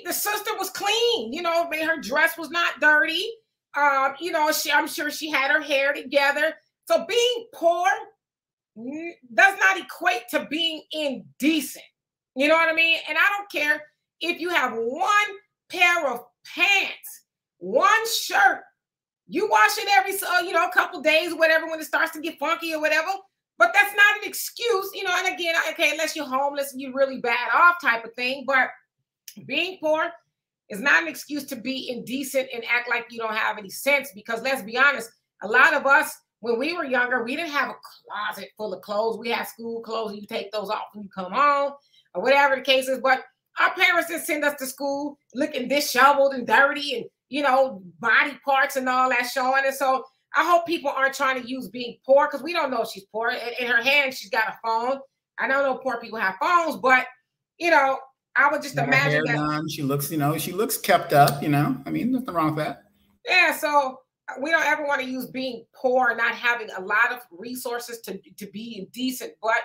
the sister was clean. Her dress was not dirty. I'm sure she had her hair together. So being poor does not equate to being indecent. You know what I mean? And I don't care if you have one pair of pants, one shirt, you wash it every, a couple days, whatever, when it starts to get funky or whatever. But that's not an excuse, and again, okay, unless you're homeless and you're really bad off type of thing. But being poor is not an excuse to be indecent and act like you don't have any sense. Because let's be honest, a lot of us, when we were younger, we didn't have a closet full of clothes. We had school clothes, and you take those off when you come home, or whatever the case is. But our parents didn't send us to school looking disheveled and dirty and, body parts and all that showing. And so I hope people aren't trying to use being poor, because we don't know if she's poor. In her hand, she's got a phone. I don't know poor people have phones, but, I would just imagine that. Done. She looks, she looks kept up, I mean, nothing wrong with that. Yeah, so we don't ever want to use being poor, not having a lot of resources to be indecent. But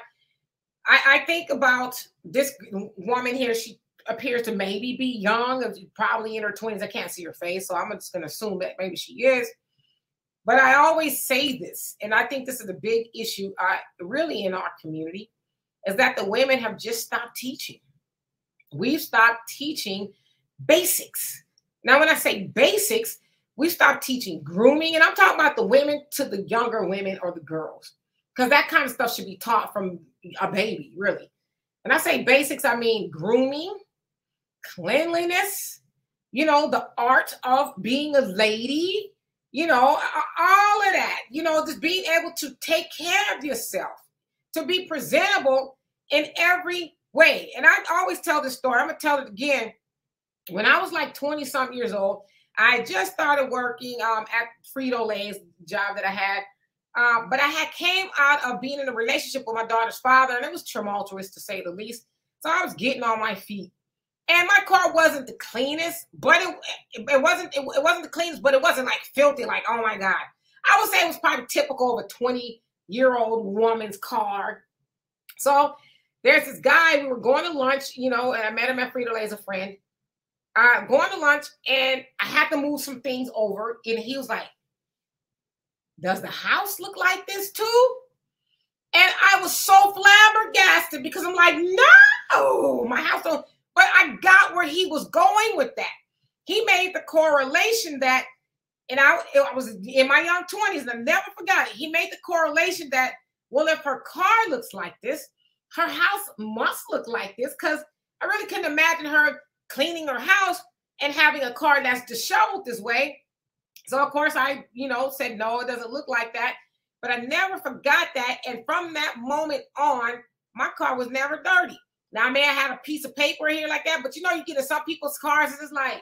I think about this woman here. She appears to maybe be young, probably in her 20s. I can't see her face, so I'm just going to assume that maybe she is. But I always say this, and I think this is a big issue really in our community, is that the women have just stopped teaching. We've stopped teaching basics. Now, when I say basics, we stopped teaching grooming, and I'm talking about the women to the younger women or the girls, because that kind of stuff should be taught from a baby, really. When I say basics, I mean grooming, cleanliness, the art of being a lady, all of that, just being able to take care of yourself, to be presentable in every way. And I always tell this story. I'm going to tell it again. When I was like 20-something years old, I just started working at Frito-Lay's job that I had. But I had came out of being in a relationship with my daughter's father, and it was tumultuous to say the least. So I was getting on my feet. And my car wasn't the cleanest, but it wasn't the cleanest, but it wasn't like filthy, like, oh my God. I would say it was probably typical of a 20-year-old woman's car. So there's this guy, we were going to lunch, and I met him at Frito-Lay as a friend. Going to lunch, and I had to move some things over, and he was like, does the house look like this too? And I was so flabbergasted, because I'm like, no, my house don't. But I got where he was going with that. He made the correlation that, and I was in my young 20s, and I never forgot it. He made the correlation that, well, if her car looks like this, her house must look like this, because I really couldn't imagine her cleaning her house and having a car that's disheveled this way. So of course I, said, no, it doesn't look like that. But I never forgot that. And from that moment on, my car was never dirty. Now, I may have had a piece of paper here like that, but you get in some people's cars, and it's like,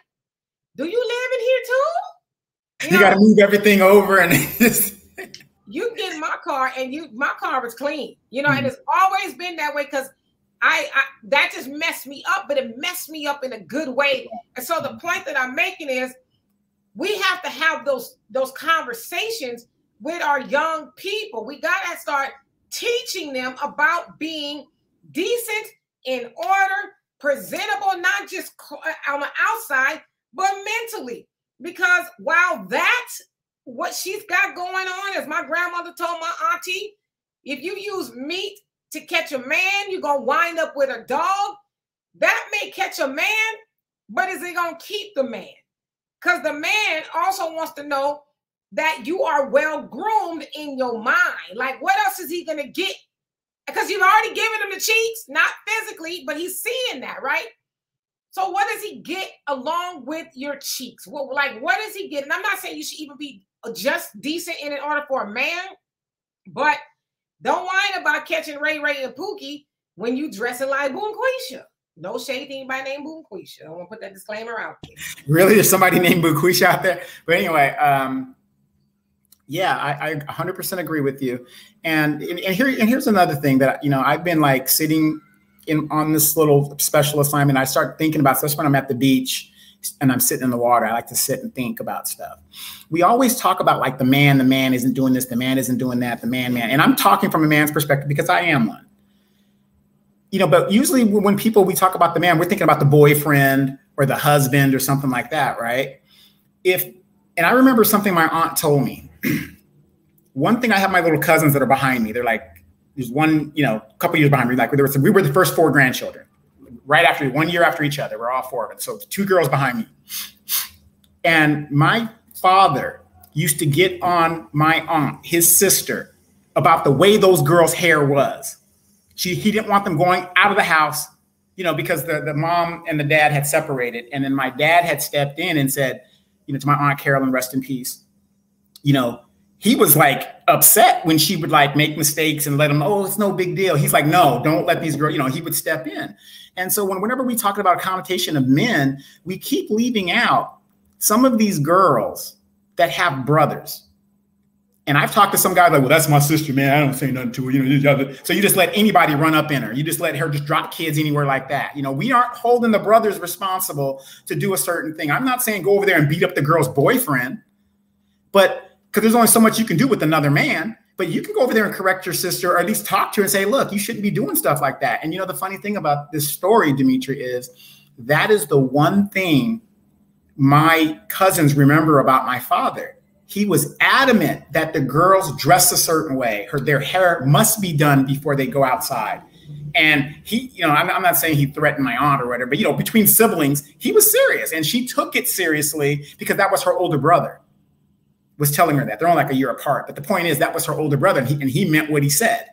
do you live in here too? You got to move everything over, and you get in my car, and my car was clean, and it's always been that way, because I that just messed me up, but it messed me up in a good way. And so the point that I'm making is, we have to have those conversations with our young people. We got to start teaching them about being decent, in order, presentable, not just on the outside, but mentally. Because while that's what she's got going on, as my grandmother told my auntie, if you use meat to catch a man, you're going to wind up with a dog. That may catch a man, but is it going to keep the man? Because the man also wants to know that you are well groomed in your mind. Like, what else is he going to get? Because you've already given him the cheeks, not physically, but he's seeing that, right? So what does he get along with your cheeks? What does he get? And I'm not saying you should even be just decent in order for a man, but don't whine about catching Ray Ray and Pookie when you dressing like Boom Quisha. No shade to anybody named Boom Quisha. I want to put that disclaimer out there. Really? There's somebody named Boom Quisha out there? But anyway, yeah, I 100% agree with you. And here's another thing that, I've been like sitting on this little special assignment. I start thinking about, especially when I'm at the beach and I'm sitting in the water, I like to sit and think about stuff. We always talk about like the man isn't doing this, the man isn't doing that, the man. And I'm talking from a man's perspective because I am one. But usually when we talk about the man, we're thinking about the boyfriend or the husband or something like that, right? And I remember something my aunt told me. One thing, I have my little cousins that are behind me. They're like, there's one, a couple years behind me. Like we were the first 4 grandchildren, right after 1 year after each other. We're all 4 of it. So 2 girls behind me. And my father used to get on my aunt, his sister, about the way those girls' hair was. He didn't want them going out of the house, because the mom and the dad had separated. And then my dad had stepped in and said, to my Aunt Carolyn, rest in peace, he was like upset when she would like make mistakes and let him, oh, it's no big deal. He's like, no, don't let these girls, he would step in. And so whenever we talk about a connotation of men, we keep leaving out some of these girls that have brothers. And I've talked to some guys like, well, that's my sister, man. I don't say nothing to her. So you just let anybody run up in her. You just let her just drop kids anywhere like that. We aren't holding the brothers responsible to do a certain thing. I'm not saying go over there and beat up the girl's boyfriend, but because there's only so much you can do with another man, but you can go over there and correct your sister, or at least talk to her and say, look, you shouldn't be doing stuff like that. And the funny thing about this story, Dimitri, is that is the one thing my cousins remember about my father. He was adamant that the girls dress a certain way. Their hair must be done before they go outside. And he, I'm not saying he threatened my aunt or whatever, but, between siblings, he was serious. And she took it seriously because that was her older brother. Was telling her that. They're only like a year apart. But the point is that was her older brother, and he meant what he said.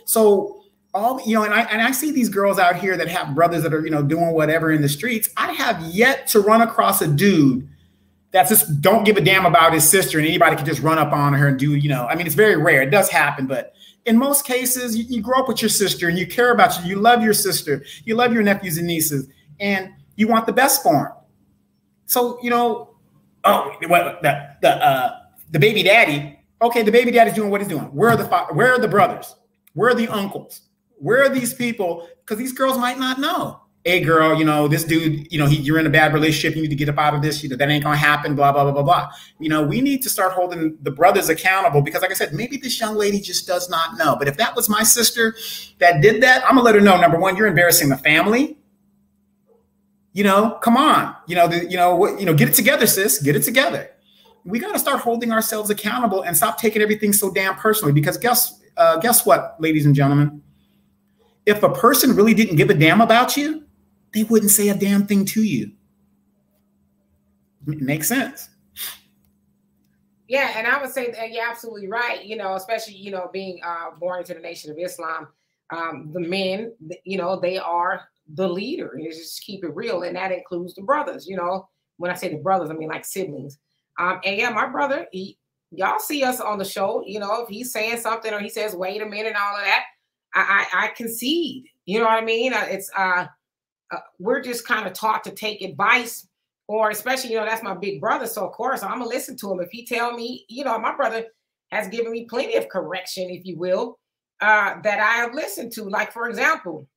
So and I see these girls out here that have brothers that are, doing whatever in the streets. I have yet to run across a dude that's just don't give a damn about his sister, and anybody can just run up on her and do, it's very rare. It does happen, but in most cases, you grow up with your sister and you care about you love your sister, you love your nephews and nieces, and you want the best for them. So, the baby daddy, okay, the baby daddy's doing what he's doing. Where are the brothers? Where are the uncles? Where are these people? Because these girls might not know. Hey, girl, this dude, you're in a bad relationship. You need to get up out of this. That ain't going to happen, blah, blah, blah, blah, blah. We need to start holding the brothers accountable because, like I said, maybe this young lady just does not know. But if that was my sister that did that, I'm going to let her know, number one, you're embarrassing the family. Come on. Get it together, sis. Get it together. We got to start holding ourselves accountable and stop taking everything so damn personally. Because guess what, ladies and gentlemen? If a person really didn't give a damn about you, they wouldn't say a damn thing to you. It makes sense. Yeah, and I would say that you're absolutely right. Especially being born into the Nation of Islam, the men, they are the leader. You just keep it real, and that includes the brothers. When I say the brothers, I mean like siblings. And yeah, my brother, y'all see us on the show, you know, if he's saying something or he says, wait a minute, all of that, I concede. You know what I mean? We're just kind of taught to take advice, or especially, you know, that's my big brother. So of course I'm gonna listen to him. If he tell me, you know, my brother has given me plenty of correction, if you will, that I have listened to. Like, for example,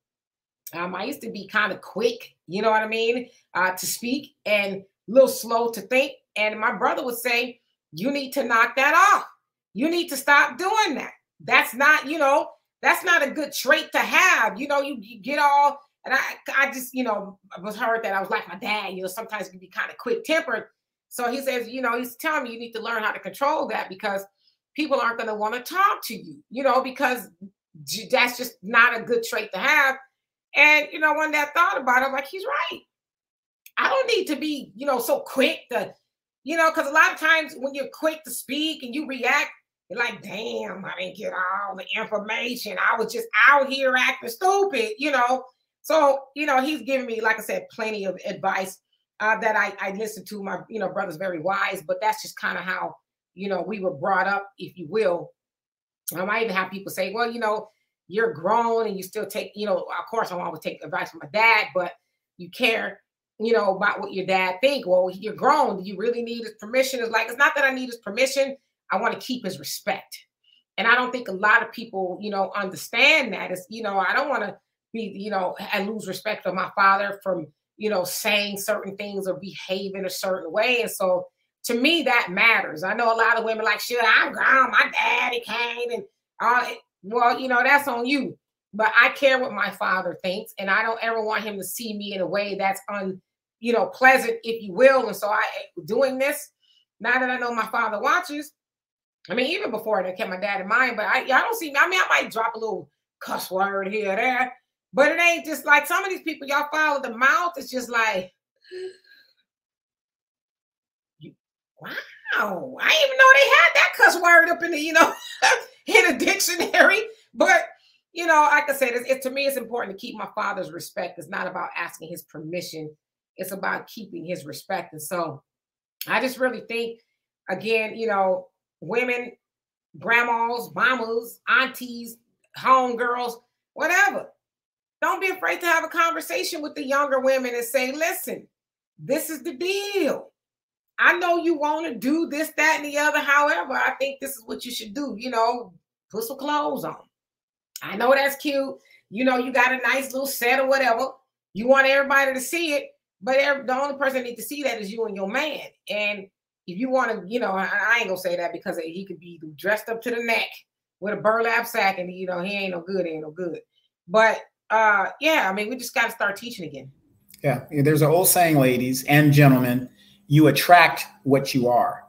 I used to be kind of quick, you know what I mean, to speak and a little slow to think. And my brother would say, you need to knock that off. You need to stop doing that. That's not, you know, that's not a good trait to have. You know, you get all, and I just, you know, was heard that I was like my dad, you know, sometimes you can be kind of quick tempered. So he says, you know, he's telling me you need to learn how to control that, because people aren't going to want to talk to you, you know, because that's just not a good trait to have. And, you know, one day I thought about it, I'm like, he's right. I don't need to be, you know, so quick to, you know, because a lot of times when you're quick to speak and you react, you're like, damn, I didn't get all the information. I was just out here acting stupid, you know. So, you know, he's giving me, like I said, plenty of advice that I listen to. My, you know, brother's very wise, but that's just kind of how, you know, we were brought up, if you will. I might even have people say, well, you know, you're grown and you still take, you know, of course I always take advice from my dad, but you care, you know, about what your dad think. Well, you're grown. Do you really need his permission? It's like, it's not that I need his permission. I want to keep his respect. And I don't think a lot of people, you know, understand that. It's, you know, I don't want to be, you know, and lose respect for my father from, you know, saying certain things or behaving a certain way. And so to me, that matters. I know a lot of women like, shit, I'm grown. My daddy came and well, you know, that's on you. But I care what my father thinks, and I don't ever want him to see me in a way that's you know, pleasant, if you will. And so doing this, now that I know my father watches, I mean, even before I kept my dad in mind, but I don't see me. I mean, I might drop a little cuss word here or there, but it ain't just like some of these people y'all follow the mouth. It's just like, wow, I didn't even know they had that cuss word up in the, you know, in a dictionary. But, you know, like I said, to me, it's important to keep my father's respect. It's not about asking his permission. It's about keeping his respect. And so I just really think, again, you know, women, grandmas, mamas, aunties, homegirls, whatever, don't be afraid to have a conversation with the younger women and say, listen, this is the deal. I know you want to do this, that, and the other. However, I think this is what you should do. You know, put some clothes on. I know that's cute. You know, you got a nice little set or whatever. You want everybody to see it, but the only person that needs to see that is you and your man. And if you want to, you know, I ain't gonna say that because he could be dressed up to the neck with a burlap sack, and you know he ain't no good. But yeah, I mean, we just got to start teaching again. Yeah, there's an old saying, ladies and gentlemen, you attract what you are.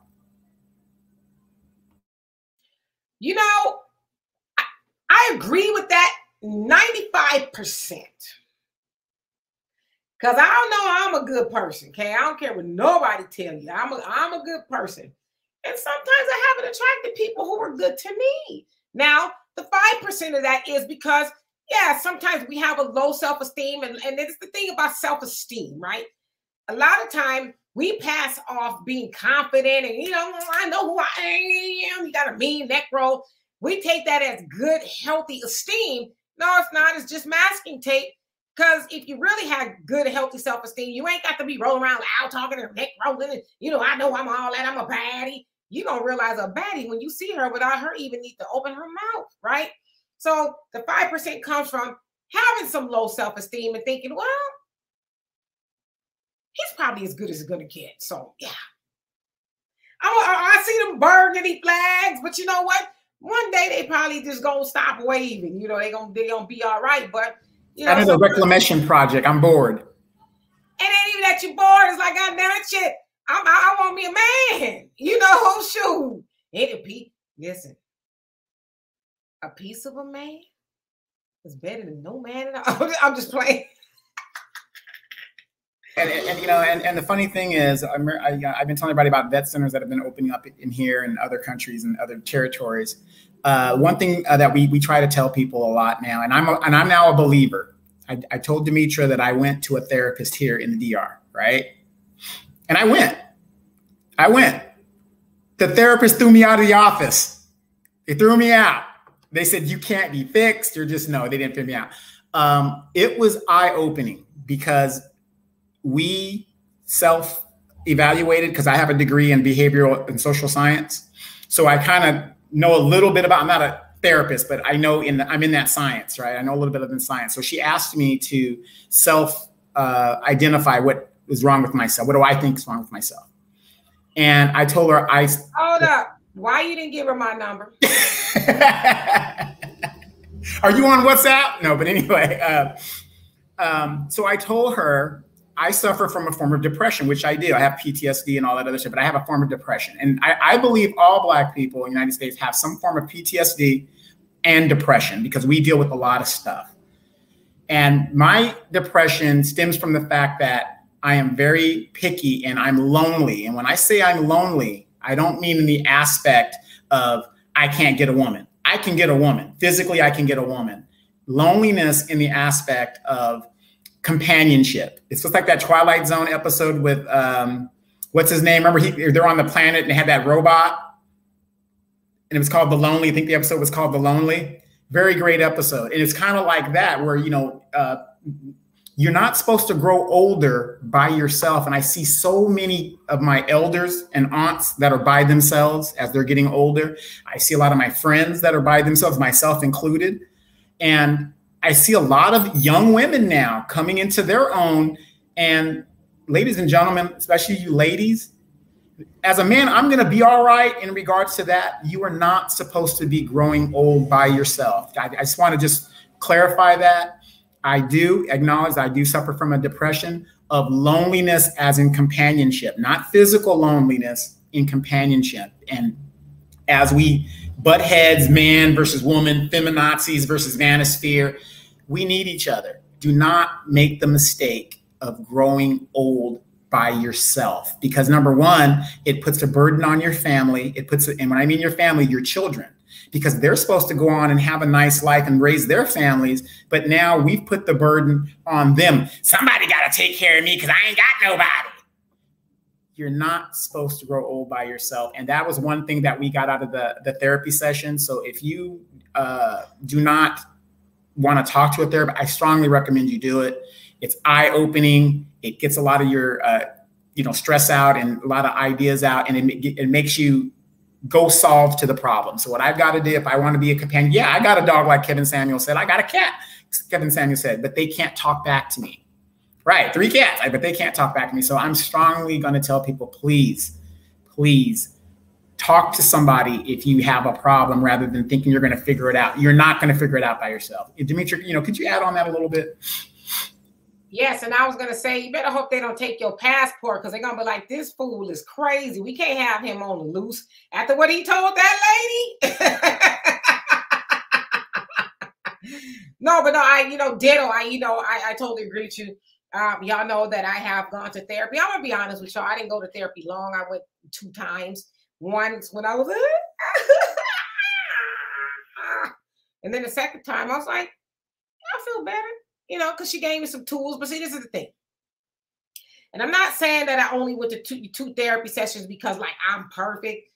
You know, I agree with that 95%. Because I don't know, I'm a good person, okay? I don't care what nobody tell you. I'm a good person. And sometimes I haven't attracted people who are good to me. Now, the 5% of that is because, yeah, sometimes we have a low self-esteem. And it's the thing about self-esteem, right? A lot of time we pass off being confident and, you know, I know who I am. You got a mean neck roll. We take that as good, healthy esteem. No, it's not. It's just masking tape. Because if you really had good, healthy self-esteem, you ain't got to be rolling around loud talking and neck rolling. And, you know, I know I'm all that. I'm a baddie. You don't realize a baddie when you see her without her even need to open her mouth, right? So the 5% comes from having some low self-esteem and thinking, well, he's probably as good as it's going to get. So, yeah. I see them burgundy flags, but you know what? One day they probably just going to stop waving. You know, they gonna be all right. But, you know. That is a reclamation project. I'm bored. And then even that you're bored, it's like, God damn it, shit. I want me a man. You know, shoot. Listen, a piece of a man is better than no man at all. I'm just playing. And you know, and the funny thing is, I've been telling everybody about vet centers that have been opening up in here and other countries and other territories. One thing that we try to tell people a lot now, and I'm now a believer. I told Demetra that I went to a therapist here in the DR, right? And I went. The therapist threw me out of the office. They threw me out. They said, you can't be fixed. You're just, no, they didn't throw me out. It was eye-opening because we self-evaluated, because I have a degree in behavioral and social science. So I kind of know a little bit about, I'm not a therapist, but I know I'm in that science, right? I know a little bit of the science. So she asked me to identify what is wrong with myself. What do I think is wrong with myself? And I told her, hold up. Why you didn't give her my number? Are you on WhatsApp? No, but anyway. So I told her I suffer from a form of depression, which I do. I have PTSD and all that other stuff, but I have a form of depression. And I believe all Black people in the United States have some form of PTSD and depression because we deal with a lot of stuff. And my depression stems from the fact that I am very picky and I'm lonely. And when I say I'm lonely, I don't mean in the aspect of I can't get a woman. I can get a woman. Physically, I can get a woman. Loneliness in the aspect of companionship. It's just like that Twilight Zone episode with, what's his name? Remember, they're on the planet and they had that robot and it was called The Lonely. I think the episode was called The Lonely. Very great episode. And it's kind of like that where, you're not supposed to grow older by yourself. And I see so many of my elders and aunts that are by themselves as they're getting older. I see a lot of my friends that are by themselves, myself included. And I see a lot of young women now coming into their own. And ladies and gentlemen, especially you ladies, as a man, I'm going to be all right in regards to that. You are not supposed to be growing old by yourself. I just want to clarify that. I do acknowledge that I do suffer from a depression of loneliness as in companionship, not physical loneliness, in companionship. And as we butt heads, man versus woman, feminazis versus manosphere, we need each other. Do not make the mistake of growing old by yourself, because number one, it puts a burden on your family. And when I mean your family, your children, because they're supposed to go on and have a nice life and raise their families. But now we've put the burden on them. Somebody got to take care of me because I ain't got nobody. You're not supposed to grow old by yourself. And that was one thing that we got out of the therapy session. So if you do not want to talk to a therapist, I strongly recommend you do it. It's eye-opening. It gets a lot of your stress out and a lot of ideas out, and it makes you go solve to the problem. So what I've got to do if I want to be a companion, yeah, I got a dog like Kevin Samuel said. I got a cat, Kevin Samuel said, but they can't talk back to me. Right, 3 cats, but they can't talk back to me. So I'm strongly going to tell people, please, please talk to somebody if you have a problem rather than thinking you're going to figure it out. You're not going to figure it out by yourself. Dimitri, could you add on that a little bit? Yes, and I was going to say, you better hope they don't take your passport because they're going to be like, this fool is crazy. We can't have him on the loose after what he told that lady. No, but no, ditto. I totally agree with you. Y'all know that I have gone to therapy. I'm going to be honest with y'all. I didn't go to therapy long. I went 2 times. Once when I was, and then the second time I was like, I feel better. Because she gave me some tools. But see, this is the thing. And I'm not saying that I only went to two therapy sessions because, like, I'm perfect.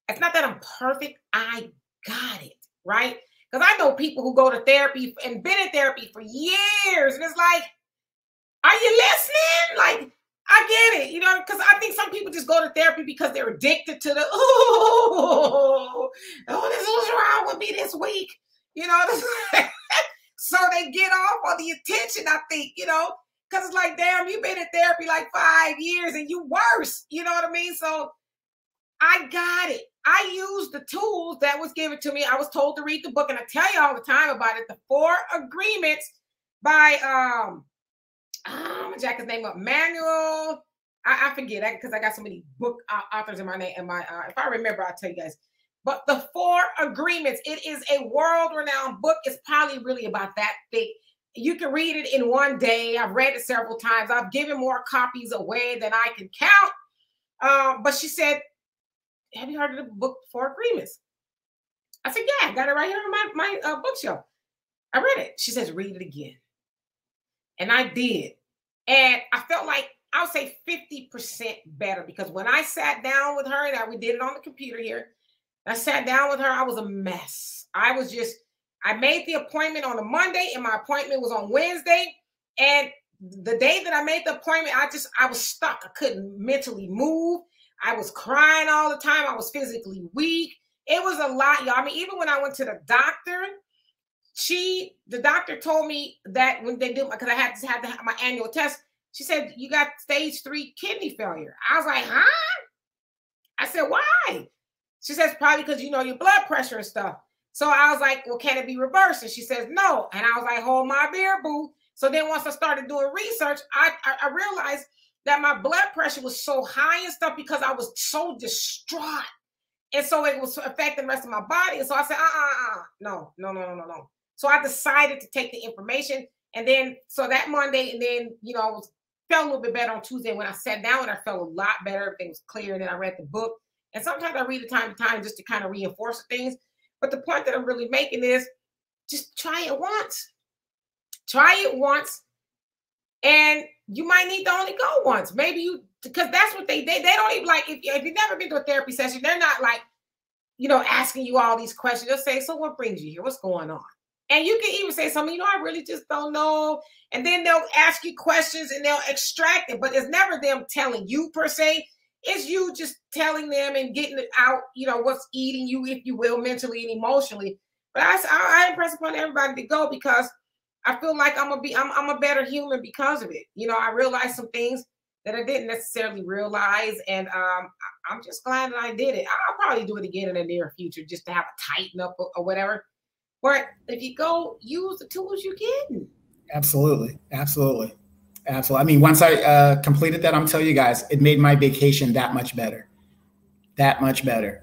It's not that I'm perfect. I got it, right? Because I know people who go to therapy and been in therapy for years. And it's like, are you listening? Like, I get it, because I think some people just go to therapy because they're addicted to the, this was wrong with me this week. So they get off on the attention, I think, because it's like, damn, you've been in therapy like 5 years and you worse. You know what I mean? So I got it. I used the tools that was given to me. I was told to read the book, and I tell you all the time about it. The 4 Agreements by, I'm gonna jack his name up, Manuel. I forget that because I got so many book authors in my name. And if I remember, I'll tell you guys. But the 4 Agreements, it is a world-renowned book. It's probably really about that thick. You can read it in one day. I've read it several times. I've given more copies away than I can count. But she said, have you heard of the book 4 Agreements? I said, yeah, I got it right here on my bookshelf. I read it. She says, read it again. And I did. And I felt like I would say 50% better, because when I sat down with her, and we did it on the computer here, I sat down with her, I was a mess. I made the appointment on a Monday and my appointment was on Wednesday. And the day that I made the appointment, I was stuck. I couldn't mentally move. I was crying all the time. I was physically weak. It was a lot, y'all. I mean, even when I went to the doctor, the doctor told me that when they do, because I had to have my annual test, she said, you got stage 3 kidney failure. I was like, huh? I said, why? She says, probably because, you know, your blood pressure and stuff. So I was like, well, can it be reversed? And she says, no. And I was like, hold my beer, boo. So then once I started doing research, I realized that my blood pressure was so high and stuff because I was so distraught. And so it was affecting the rest of my body. And so I said, no. So I decided to take the information. And then, so that Monday, and then, you know, felt a little bit better on Tuesday. When I sat down, and I felt a lot better. Everything was clear. And then I read the book. And sometimes I read it time to time just to kind of reinforce things. But the point that I'm really making is just try it once. Try it once. And you might need to only go once. Maybe you, because that's what they don't even like. If you've never been to a therapy session, they're not like, you know, asking you all these questions. They'll say, so what brings you here? What's going on? And you can even say something, you know, I really just don't know. And then they'll ask you questions and they'll extract it. But it's never them telling you per se. It's you just telling them and getting it out, you know, what's eating you, if you will, mentally and emotionally. But I impress upon everybody to go, because I feel like I'm a better human because of it. You know, I realized some things that I didn't necessarily realize. And I'm just glad that I did it. I'll probably do it again in the near future just to have a tighten up or whatever. But if you go, use the tools you get. Absolutely. I mean, once I completed that, I'm telling you guys, it made my vacation that much better.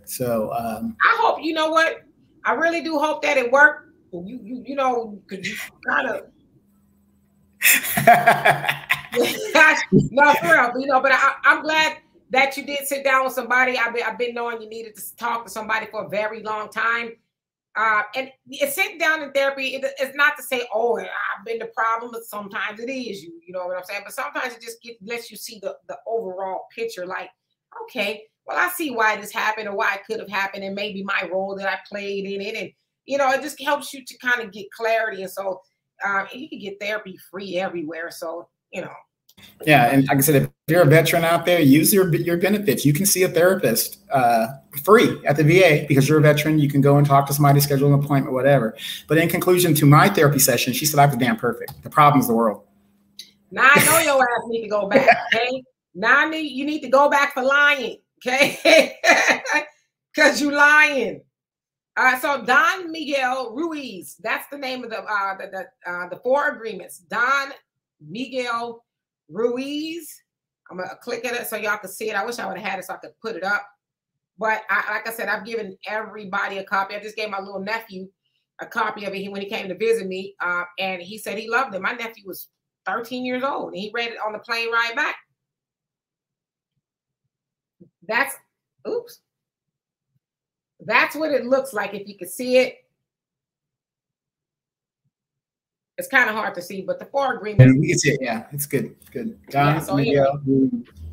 So I hope, you know what? I really do hope that it worked. You know, because you kind of no, for real. You know, but I'm glad that you did sit down with somebody. I've been knowing you needed to talk to somebody for a very long time. And sitting down in therapy, it's not to say, oh, I've been the problem, but sometimes it is you know what I'm saying? But sometimes it just lets you see the overall picture, like, okay, well, I see why this happened or why it could have happened, and maybe my role that I played in it. And, you know, it just helps you to kind of get clarity. And so you can get therapy free everywhere. So, you know. Yeah, and like I said, if you're a veteran out there, use your benefits. You can see a therapist free at the VA because you're a veteran. You can go and talk to somebody, schedule an appointment, whatever. But in conclusion to my therapy session, she said I was damn perfect. The problem's the world. Now I know your ass need to go back. Okay, now you need to go back for lying. Okay, because you lying. So Don Miguel Ruiz, that's the name of the 4 agreements. Don Miguel Ruiz. I'm gonna click at it so y'all can see it. I wish I would have had it so I could put it up. But like I said, I've given everybody a copy. I just gave my little nephew a copy of it when he came to visit me, and he said he loved it. My nephew was 13 years old, and he read it on the plane ride back. That's what it looks like if you can see it. It's kind of hard to see, but the 4 agreements. We can see it. Yeah, it's good. Good. Yeah, so Miguel,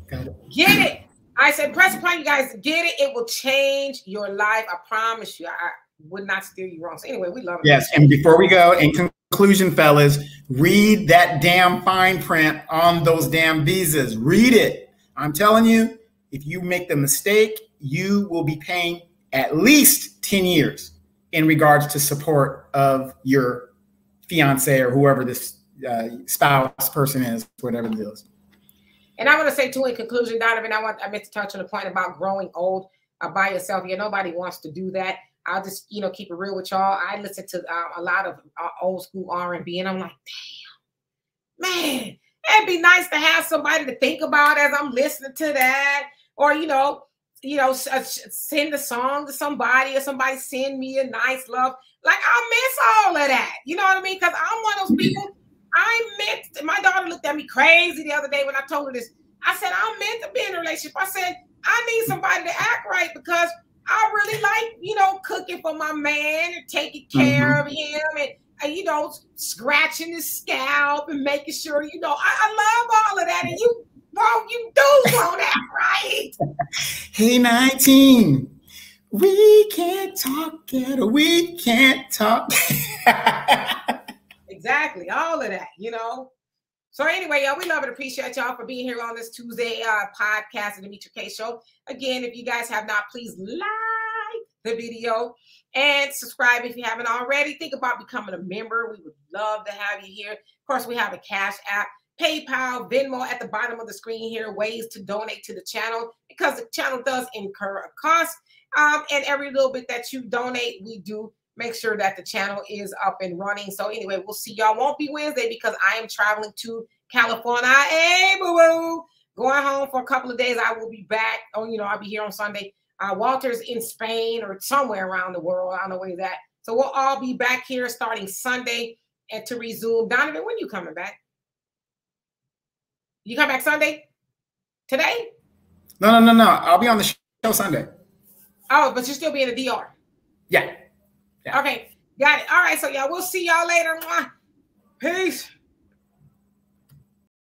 got it. Get it. I said, press upon you guys. Get it. It will change your life. I promise you. I would not steer you wrong. So anyway, we love it. Yes, and before we go, in conclusion, fellas, read that damn fine print on those damn visas. Read it. I'm telling you, if you make the mistake, you will be paying at least 10 years in regards to support of your fiance or whoever this spouse person is, whatever it is. And I want to say too, in conclusion, Donovan, I meant to touch on the point about growing old by yourself. Yeah, nobody wants to do that. I'll just, you know, keep it real with y'all. I listen to a lot of old school R&B, and I'm like, damn, man, it'd be nice to have somebody to think about as I'm listening to that, or you know, send a song to somebody, or somebody send me a nice love. Like, I miss all of that. You know what I mean? Because I'm one of those people. My daughter looked at me crazy the other day when I told her this. I said, I'm meant to be in a relationship. I said, I need somebody to act right because I really like, you know, cooking for my man and taking care of him and, you know, scratching his scalp and making sure, you know, I love all of that. And Won't you do so that right? Hey, 19. We can't talk ghetto. We can't talk. Exactly. All of that, you know. So anyway, y'all, we love and appreciate y'all for being here on this Tuesday podcast of the Demetria K Show. Again, if you guys have not, please like the video and subscribe if you haven't already. Think about becoming a member. We would love to have you here. Of course, we have a Cash App, PayPal, Venmo at the bottom of the screen here, ways to donate to the channel because the channel does incur a cost. And every little bit that you donate, we do make sure that the channel is up and running. So anyway, we'll see y'all. Won't be Wednesday because I am traveling to California. Hey, boo-boo. Going home for a couple of days. I will be back. Oh, you know, I'll be here on Sunday. Walter's in Spain or somewhere around the world. I don't know where he's at. So we'll all be back here starting Sunday and to resume. Donovan, when you coming back? You come back Sunday? Today? No. I'll be on the show Sunday. Oh, but you'll still be in the DR. Yeah. Okay, got it. All right, so y'all, we'll see y'all later. Peace.